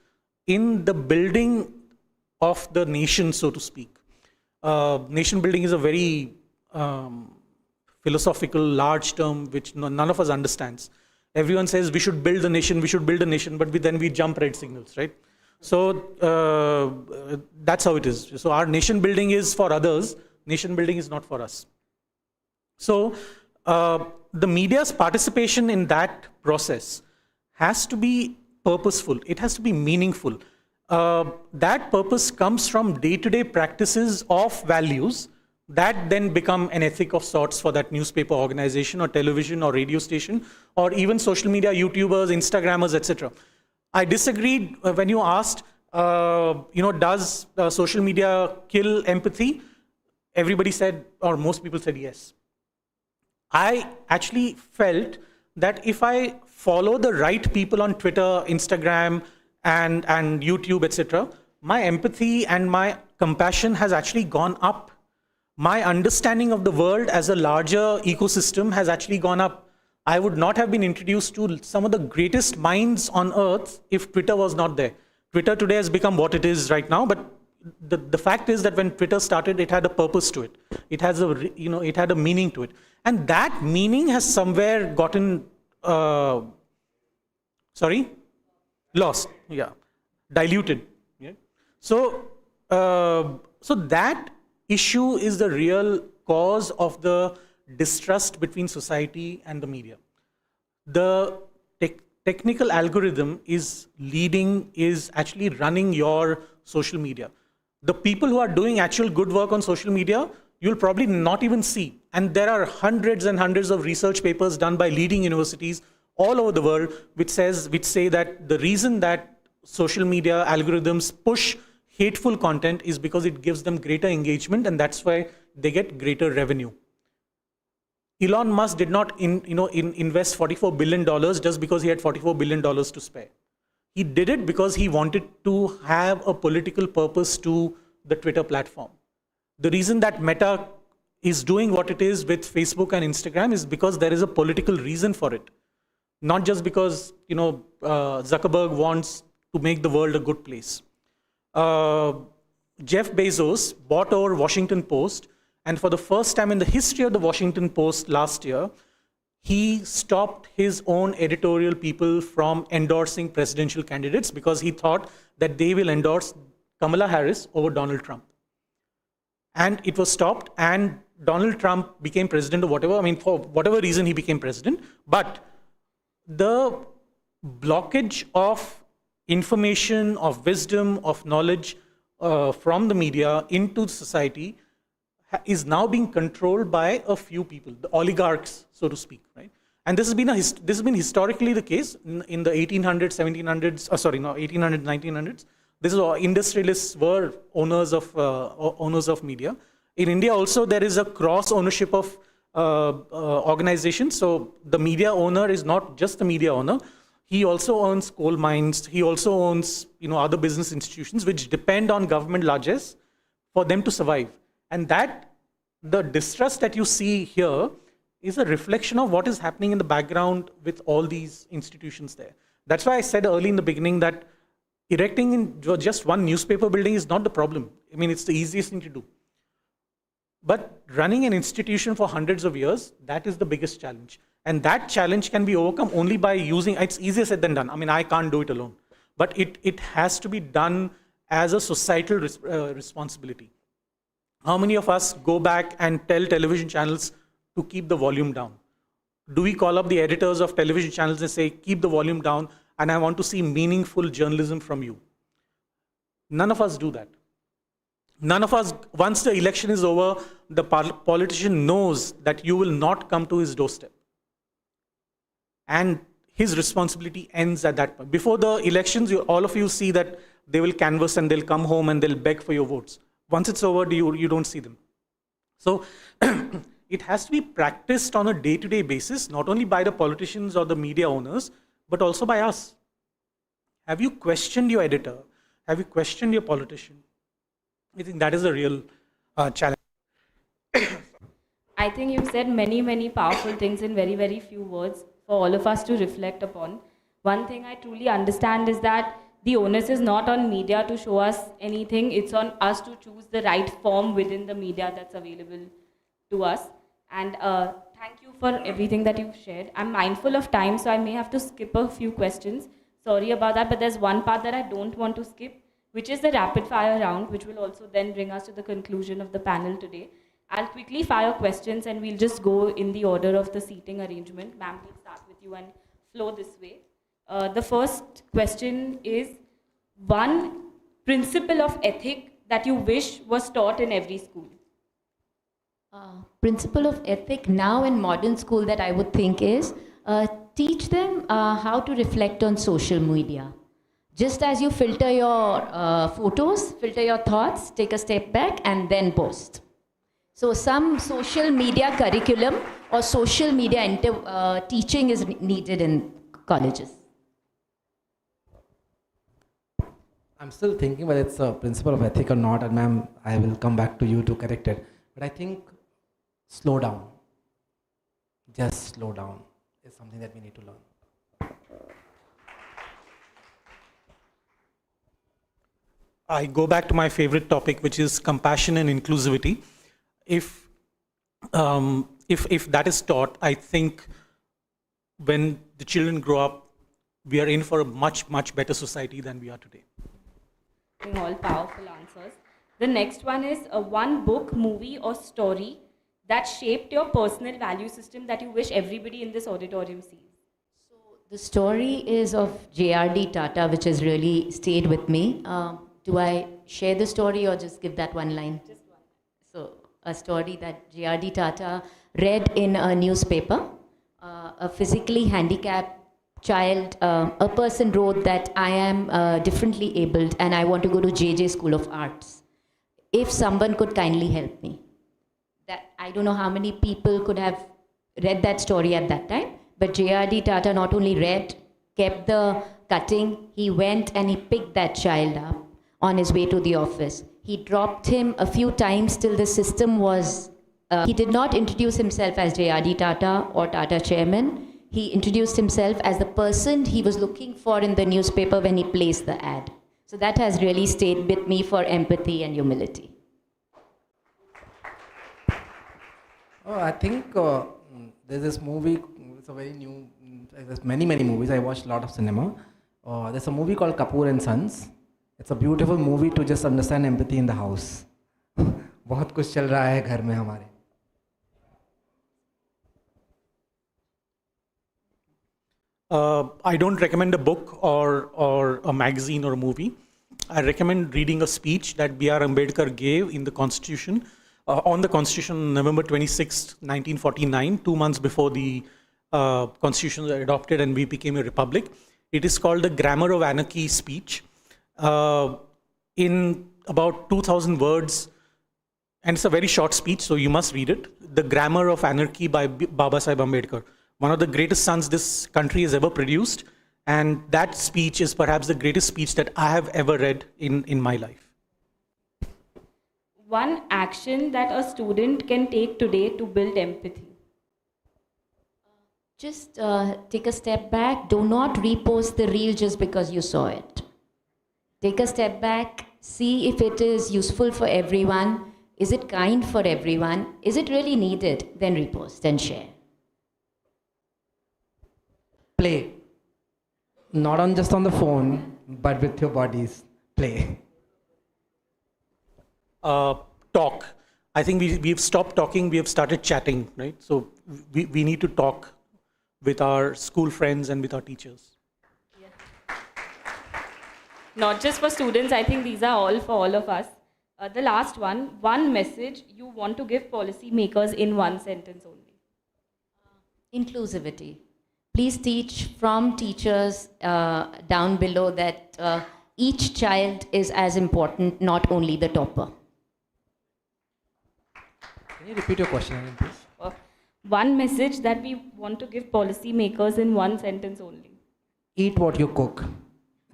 in the building of the nation, so to speak, nation building is a very philosophical, large term which none of us understands. Everyone says we should build a nation, but then we jump red signals, right? So that's how it is. So our nation building is for others, nation building is not for us. So the media's participation in that process has to be purposeful, it has to be meaningful. That purpose comes from day-to-day practices of values that then become an ethic of sorts for that newspaper organization or television or radio station or even social media, YouTubers, Instagrammers, etc. I disagreed when you asked, does social media kill empathy? Everybody said, or most people said yes. I actually felt that if I follow the right people on Twitter, Instagram, and YouTube, etc., my empathy and my compassion has actually gone up. My understanding of the world as a larger ecosystem has actually gone up. I would not have been introduced to some of the greatest minds on earth if Twitter was not there. Twitter today has become what it is right now, but the fact is that when Twitter started, it had a purpose to it. It has it had a meaning to it. And that meaning has somewhere gotten, lost, yeah, diluted. Yeah. So that issue is the real cause of the distrust between society and the media. The technical algorithm is actually running your social media. The people who are doing actual good work on social media, you'll probably not even see. And there are hundreds and hundreds of research papers done by leading universities all over the world which say that the reason that social media algorithms push hateful content is because it gives them greater engagement, and that's why they get greater revenue. Elon Musk did not invest $44 billion just because he had $44 billion to spare. He did it because he wanted to have a political purpose to the Twitter platform. The reason that Meta is doing what it is with Facebook and Instagram is because there is a political reason for it. Not just because Zuckerberg wants to make the world a good place. Jeff Bezos bought over Washington Post, and for the first time in the history of the Washington Post last year, he stopped his own editorial people from endorsing presidential candidates because he thought that they will endorse Kamala Harris over Donald Trump. And it was stopped, and Donald Trump became president or whatever. I mean, for whatever reason, he became president. But the blockage of information, of wisdom, of knowledge from the media into society is now being controlled by a few people, the oligarchs, so to speak, right? And this has been historically the case in the 1800s, 1700s, 1800s, 1900s. This is all industrialists were owners of media. In India also, there is a cross ownership of organizations. So the media owner is not just the media owner. He also owns coal mines. He also owns, other business institutions which depend on government largesse for them to survive. And that, the distrust that you see here is a reflection of what is happening in the background with all these institutions there. That's why I said early in the beginning that erecting in just one newspaper building is not the problem. I mean, it's the easiest thing to do. But running an institution for hundreds of years, that is the biggest challenge. And that challenge can be overcome only by using, it's easier said than done. I mean, I can't do it alone. But it has to be done as a societal responsibility. How many of us go back and tell television channels to keep the volume down? Do we call up the editors of television channels and say, keep the volume down, and I want to see meaningful journalism from you? None of us do that. None of us, once the election is over, the politician knows that you will not come to his doorstep. And his responsibility ends at that point. Before the elections, all of you see that they will canvass and they'll come home and they'll beg for your votes. Once it's over, you don't see them. So it has to be practiced on a day-to-day basis, not only by the politicians or the media owners, but also by us. Have you questioned your editor? Have you questioned your politician? I think that is a real challenge. I think you've said many, many powerful things in very, very few words for all of us to reflect upon. One thing I truly understand is that the onus is not on media to show us anything. It's on us to choose the right form within the media that's available to us. And thank you for everything that you've shared. I'm mindful of time, so I may have to skip a few questions. Sorry about that, but there's one part that I don't want to skip, which is the rapid fire round, which will also then bring us to the conclusion of the panel today. I'll quickly fire questions and we'll just go in the order of the seating arrangement. Ma'am, we'll start with you and flow this way. The first question is, one principle of ethic that you wish was taught in every school? Principle of ethic now in modern school that I would think is, teach them how to reflect on social media. Just as you filter your photos, filter your thoughts, take a step back and then post. So some social media curriculum or social media teaching is needed in colleges. I'm still thinking whether it's a principle of ethic or not, and ma'am, I will come back to you to correct it. But I think slow down. Just slow down is something that we need to learn. I go back to my favorite topic, which is compassion and inclusivity. If that is taught, I think when the children grow up, we are in for a much, much better society than we are today. All powerful answers. The next one is one book, movie, or story that shaped your personal value system that you wish everybody in this auditorium sees. So the story is of J.R.D. Tata, which has really stayed with me. Do I share the story or just give that one line? Just one. So a story that J.R.D. Tata read in a newspaper. A physically handicapped child, a person wrote that I am differently abled and I want to go to JJ School of Arts. If someone could kindly help me. That I don't know how many people could have read that story at that time, but J.R.D. Tata not only read, kept the cutting, he went and he picked that child up on his way to the office. He dropped him a few times till the system was, he did not introduce himself as J.R.D. Tata or Tata chairman. He introduced himself as the person he was looking for in the newspaper when he placed the ad. So that has really stayed with me for empathy and humility. Oh, I think there's this movie, it's a very new, there's many movies, I watched a lot of cinema. There's a movie called Kapoor and Sons. It's a beautiful movie to just understand empathy in the house. बहुत कुछ चल रहा है घर में हमारे. I don't recommend a book or a magazine or a movie. I recommend reading a speech that B.R. Ambedkar gave in the Constitution, on the Constitution, November 26, 1949, 2 months before the Constitution was adopted and we became a republic. It is called the Grammar of Anarchy speech. In about 2,000 words, and it's a very short speech, so you must read it. The Grammar of Anarchy by Baba Sahib Ambedkar, one of the greatest sons this country has ever produced. And that speech is perhaps the greatest speech that I have ever read in my life. One action that a student can take today to build empathy. Just take a step back. Do not repost the reel just because you saw it. Take a step back. See if it is useful for everyone. Is it kind for everyone? Is it really needed? Then repost and share. Play. Not on just on the phone, but with your bodies. Play. Talk. I think we've stopped talking, we have started chatting, right? So we need to talk with our school friends and with our teachers. Not just for students, I think these are all for all of us. The last one message you want to give policy makers in one sentence only. Inclusivity. Please teach from teachers down below that each child is as important, not only the topper. Can you repeat your question again, please? One message that we want to give policy makers in one sentence only. Eat what you cook.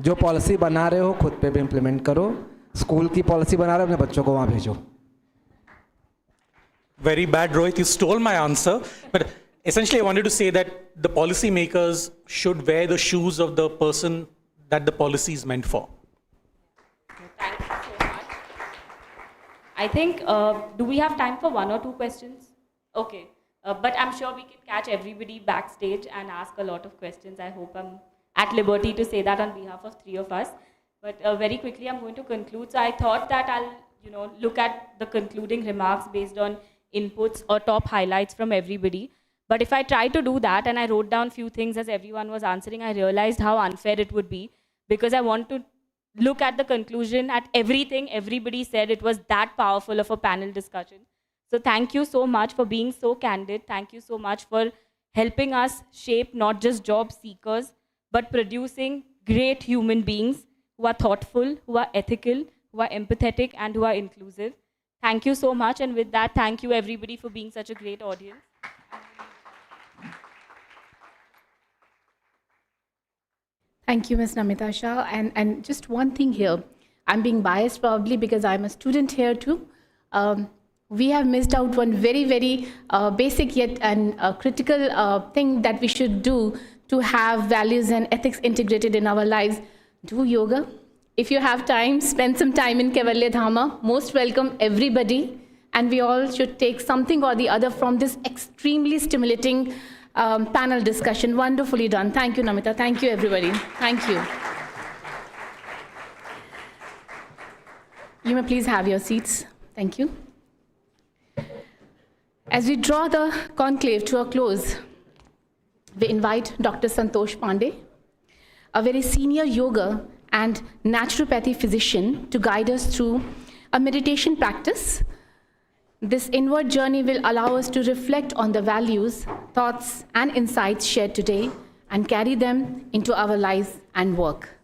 जो policy बना रहे हो खुद पे भी implement करो. School की policy बना रहे हो अपने बच्चों को वहाँ भेजो. Very bad, Rohit. You stole my answer. But essentially, I wanted to say that the policy makers should wear the shoes of the person that the policy is meant for. Thank you so much. I think, do we have time for one or two questions? Okay. But I'm sure we can catch everybody backstage and ask a lot of questions. I hope I'm at liberty to say that on behalf of three of us. But very quickly, I'm going to conclude. So I thought that I'll, look at the concluding remarks based on inputs or top highlights from everybody. But if I try to do that and I wrote down few things as everyone was answering, I realized how unfair it would be, because I want to look at the conclusion, at everything everybody said. It was that powerful of a panel discussion. So thank you so much for being so candid. Thank you so much for helping us shape not just job seekers, but producing great human beings who are thoughtful, who are ethical, who are empathetic, and who are inclusive. Thank you so much. And with that, thank you everybody for being such a great audience. Thank you, Ms. Namita Shah. And just one thing here, I'm being biased probably because I'm a student here too. We have missed out one very, very basic yet and critical thing that we should do to have values and ethics integrated in our lives. Do yoga. If you have time, spend some time in Kaivalya Dhama. Most welcome, everybody. And we all should take something or the other from this extremely stimulating panel discussion. Wonderfully done. Thank you, Namita. Thank you, everybody. Thank you. You may please have your seats. Thank you. As we draw the conclave to a close, we invite Dr. Santosh Pandey, a very senior yoga and naturopathy physician, to guide us through a meditation practice. This inward journey will allow us to reflect on the values, thoughts, and insights shared today and carry them into our lives and work.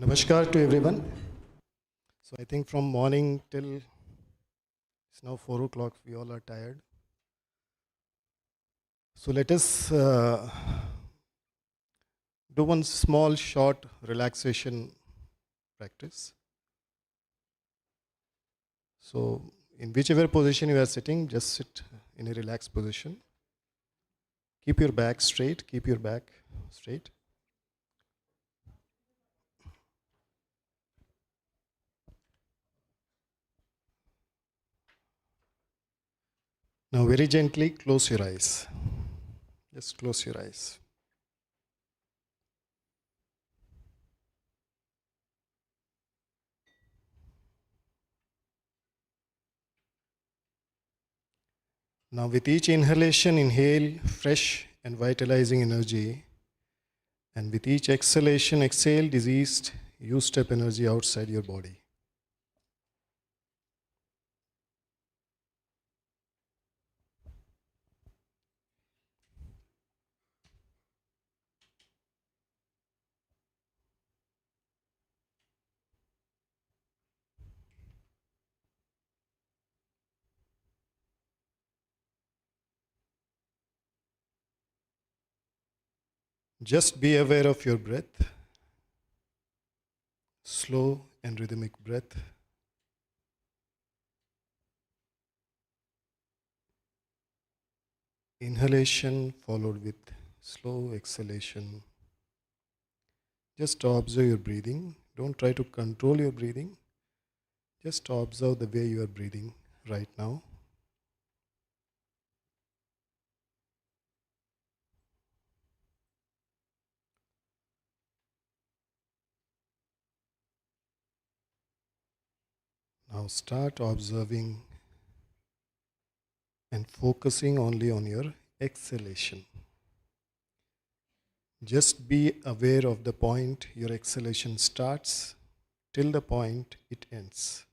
Namaskar to everyone. So I think from morning till It's now 4 o'clock. We all are tired. So let us do one small, short relaxation practice. So, in whichever position you are sitting, just sit in a relaxed position. Keep your back straight. Keep your back straight. Now, very gently close your eyes. Just close your eyes. Now, with each inhalation, inhale fresh and vitalizing energy. And with each exhalation, exhale diseased, used up energy outside your body. Just be aware of your breath, slow and rhythmic breath. Inhalation followed with slow exhalation. Just observe your breathing. Don't try to control your breathing. Just observe the way you are breathing right now. Now start observing and focusing only on your exhalation. Just be aware of the point your exhalation starts till the point it ends.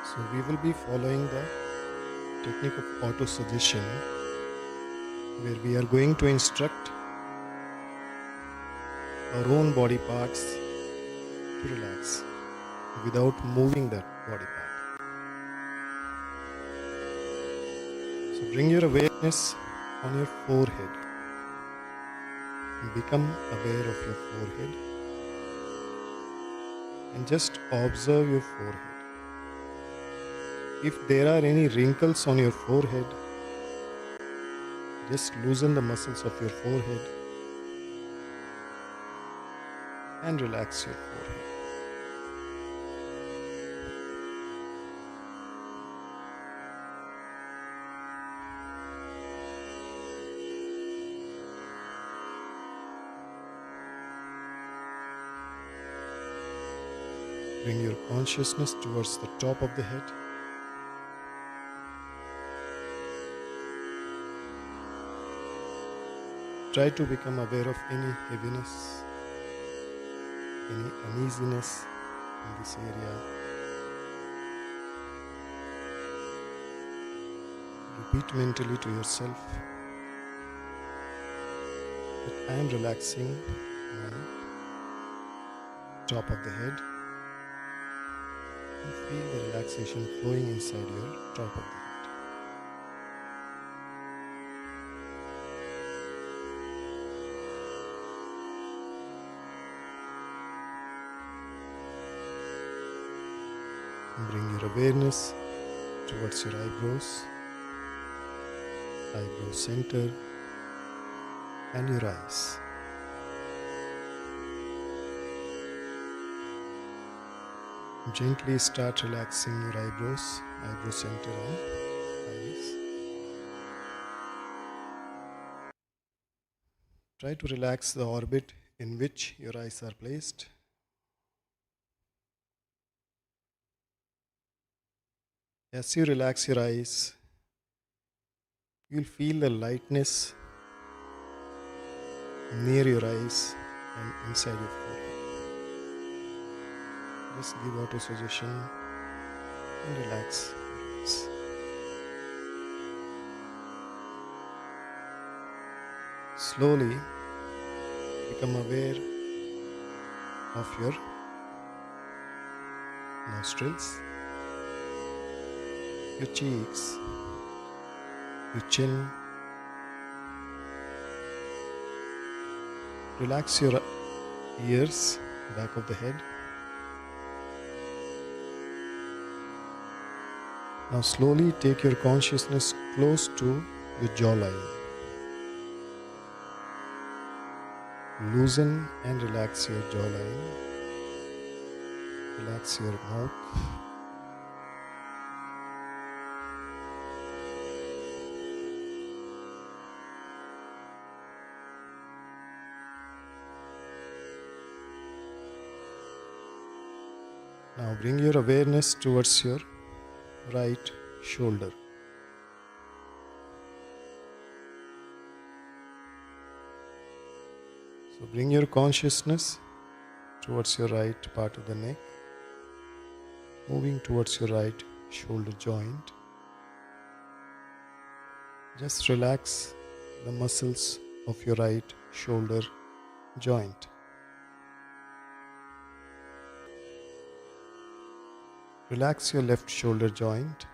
So we will be following the technique of auto-suggestion, where we are going to instruct our own body parts to relax without moving that body part. So bring your awareness on your forehead. Become aware of your forehead and just observe your forehead. If there are any wrinkles on your forehead, just loosen the muscles of your forehead and relax your forehead. Bring your consciousness towards the top of the head. Try to become aware of any heaviness, any uneasiness in this area. Repeat mentally to yourself that I am relaxing my top of the head. And feel the relaxation flowing inside your top of the head. Bring your awareness towards your eyebrows, eyebrow center, and your eyes. Gently start relaxing your eyebrows, eyebrow center, and eyes. Try to relax the orbit in which your eyes are placed. As you relax your eyes, You'll feel the lightness near your eyes and inside your forehead. Just give auto suggestion and relax your eyes. Slowly become aware of your nostrils, your cheeks, your chin. Relax your ears, back of the head. Now slowly take your consciousness close to your jawline. Loosen and relax your jawline. Relax your mouth. Now bring your awareness towards your right shoulder. So bring your consciousness towards your right part of the neck, moving towards your right shoulder joint. Just relax the muscles of your right shoulder joint. Relax your left shoulder joint.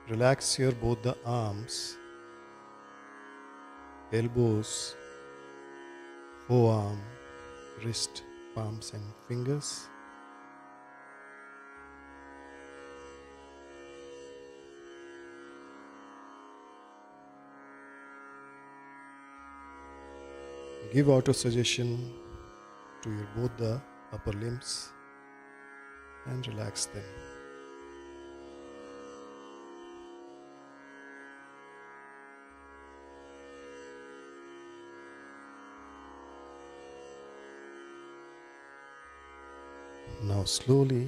Relax your both the arms, elbows, forearm, wrist, palms and fingers. Give auto suggestion to your both the upper limbs and relax them. Now slowly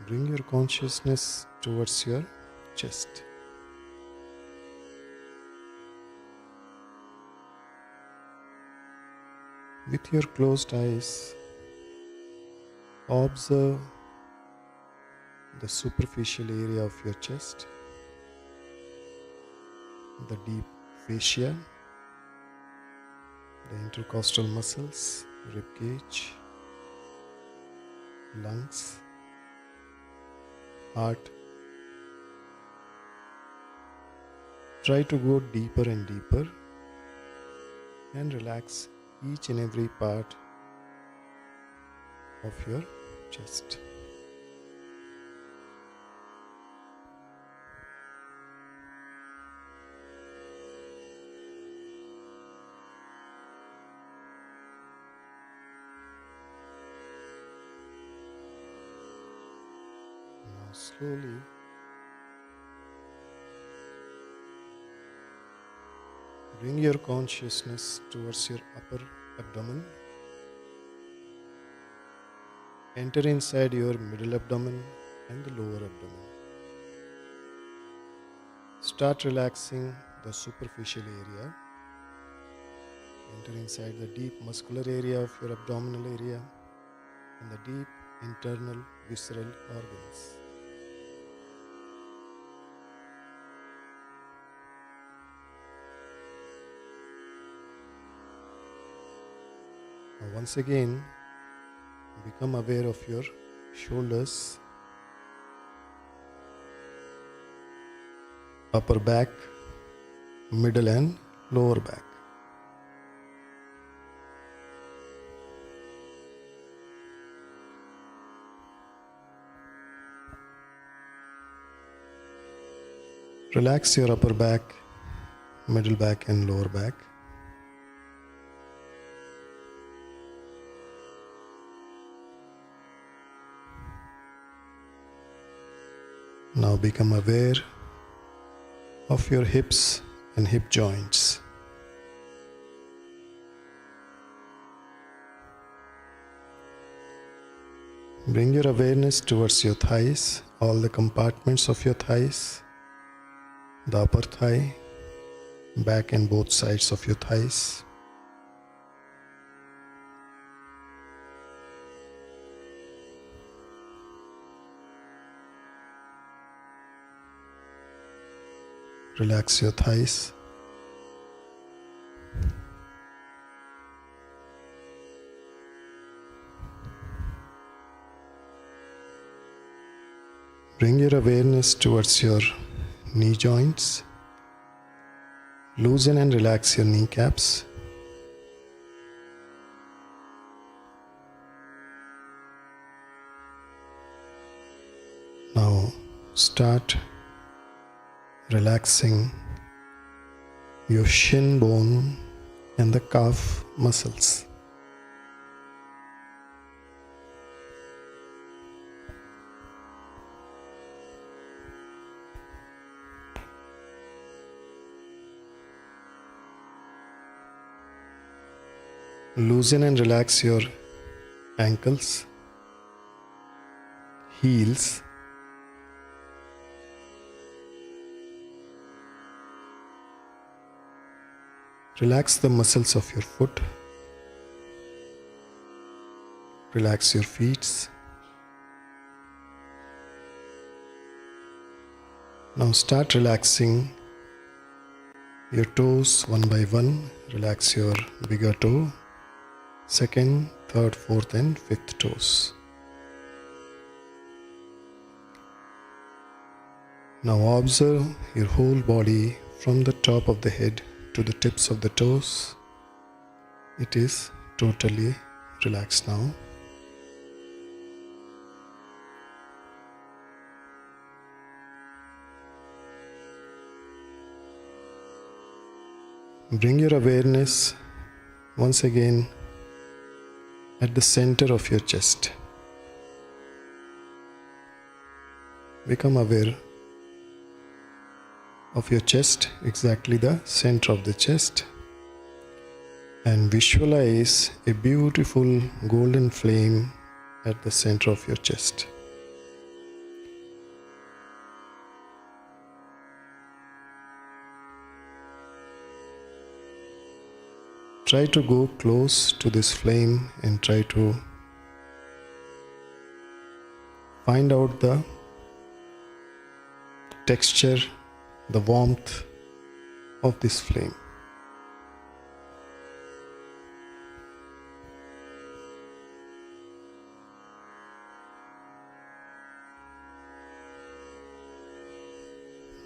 bring your consciousness towards your chest. With your closed eyes, observe the superficial area of your chest, the deep fascia, the intercostal muscles, rib cage, lungs, heart. Try to go deeper and deeper and relax each and every part of your chest. Now slowly bring your consciousness towards your upper abdomen. Enter inside your middle abdomen and the lower abdomen. Start relaxing the superficial area. Enter inside the deep muscular area of your abdominal area and the deep internal visceral organs. Now once again, become aware of your shoulders, upper back, middle and lower back. Relax your upper back, middle back and lower back. Now become aware of your hips and hip joints. Bring your awareness towards your thighs, all the compartments of your thighs, the upper thigh, back and both sides of your thighs. Relax your thighs. Bring your awareness towards your knee joints. Loosen and relax your kneecaps. Now start relaxing your shin bone and the calf muscles. Loosen and relax your ankles, heels, relax the muscles of your foot, relax your feet. Now start relaxing your toes one by one. Relax your bigger toe, second, third, fourth and fifth toes. Now observe your whole body from the top of the head to the tips of the toes. It is totally relaxed now. Bring your awareness once again at the center of your chest. Become aware of your chest, exactly the center of the chest, and visualize a beautiful golden flame at the center of your chest. Try to go close to this flame and try to find out the texture, the warmth of this flame.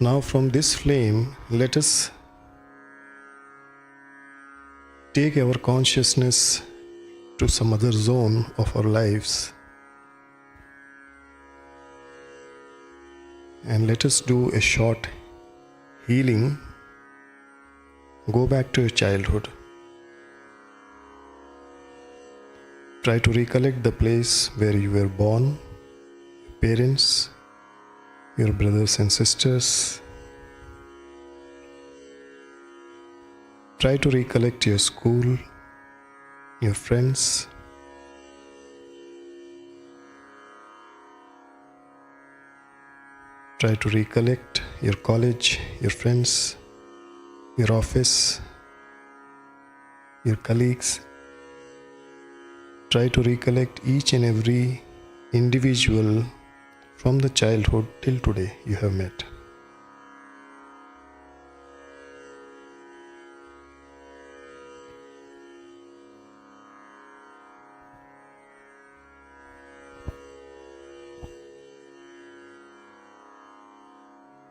Now from this flame, let us take our consciousness to some other zone of our lives, and let us do a short healing. Go back to your childhood. Try to recollect the place where you were born, your parents, your brothers and sisters. Try to recollect your school, your friends. Try to recollect your college, your friends, your office, your colleagues. Try to recollect each and every individual from the childhood till today you have met.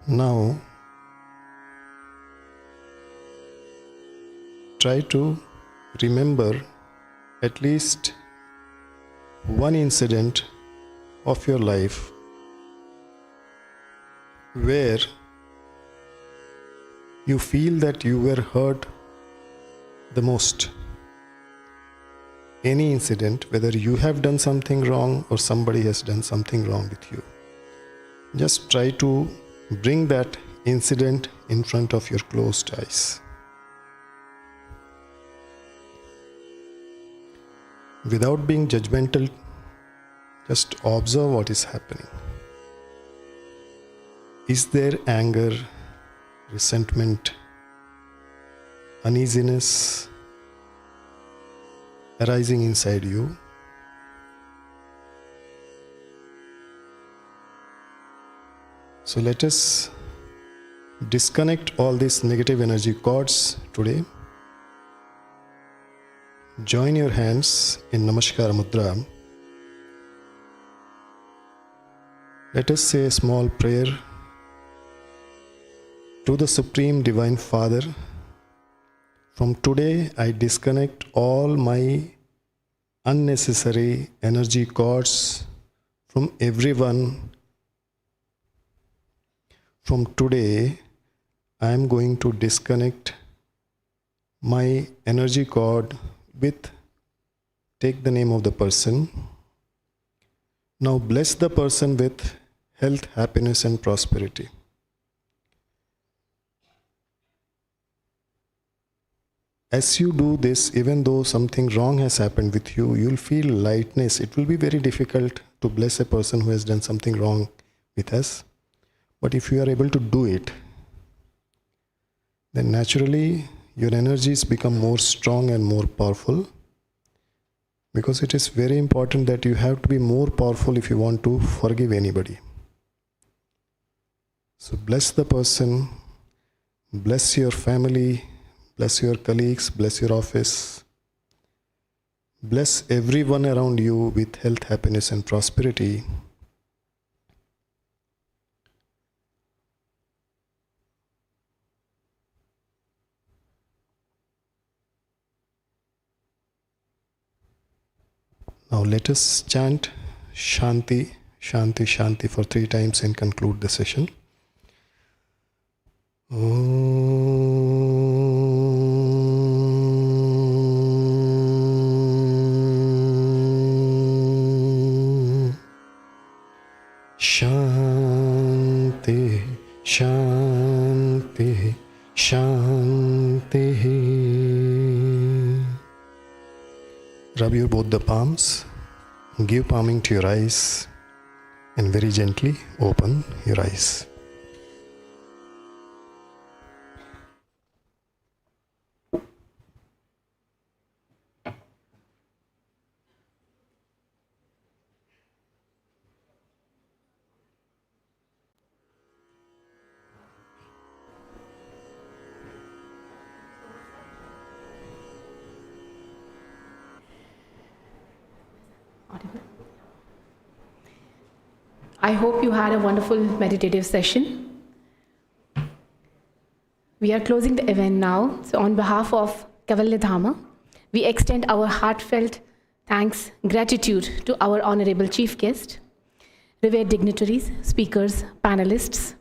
Now, try to remember at least one incident of your life where you feel that you were hurt the most. Any incident, whether you have done something wrong or somebody has done something wrong with you. Just try to bring that incident in front of your closed eyes. Without being judgmental, Just observe what is happening. Is there anger, resentment, uneasiness arising inside you? So let us disconnect all these negative energy cords today. Join your hands in Namaskar Mudra. Let us say a small prayer to the Supreme Divine Father. From today, I disconnect all my unnecessary energy cords from everyone. From today, I am going to disconnect my energy cord with, take the name of the person. Now bless the person with health, happiness and prosperity. As you do this, even though something wrong has happened with you, you'll feel lightness. It will be very difficult to bless a person who has done something wrong with us. But if you are able to do it, then naturally your energies become more strong and more powerful, because it is very important that you have to be more powerful if you want to forgive anybody. So bless the person, bless your family, bless your colleagues, bless your office, bless everyone around you with health, happiness and prosperity. Now let us chant Shanti, Shanti, Shanti for 3 times and conclude the session. Shanti, Shanti, Shanti. Rub your both the palms, give palming to your eyes, and very gently open your eyes. I hope you had a wonderful meditative session. We are closing the event now. So on behalf of Kaivalya Dhama, we extend our heartfelt thanks, gratitude to our honorable chief guest, revered dignitaries, speakers, panelists,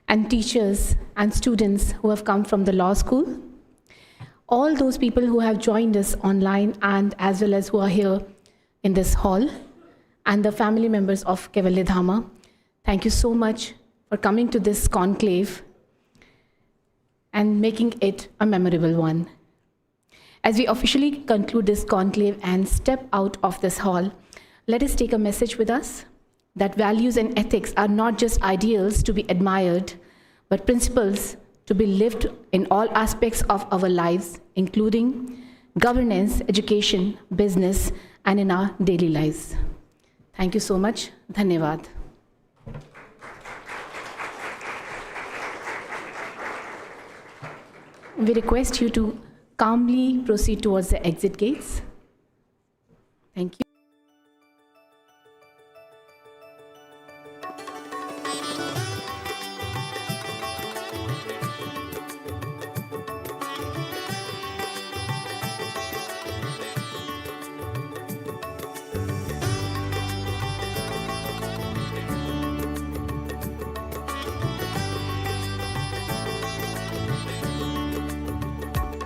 and teachers and students who have come from the law school, all those people who have joined us online and as well as who are here in this hall, and the family members of Kaivalya Dhama. Thank you so much for coming to this conclave and making it a memorable one. As we officially conclude this conclave and step out of this hall, let us take a message with us that values and ethics are not just ideals to be admired, but principles to be lived in all aspects of our lives, including governance, education, business, and in our daily lives. Thank you so much. Dhanyavad. We request you to calmly proceed towards the exit gates. Thank you.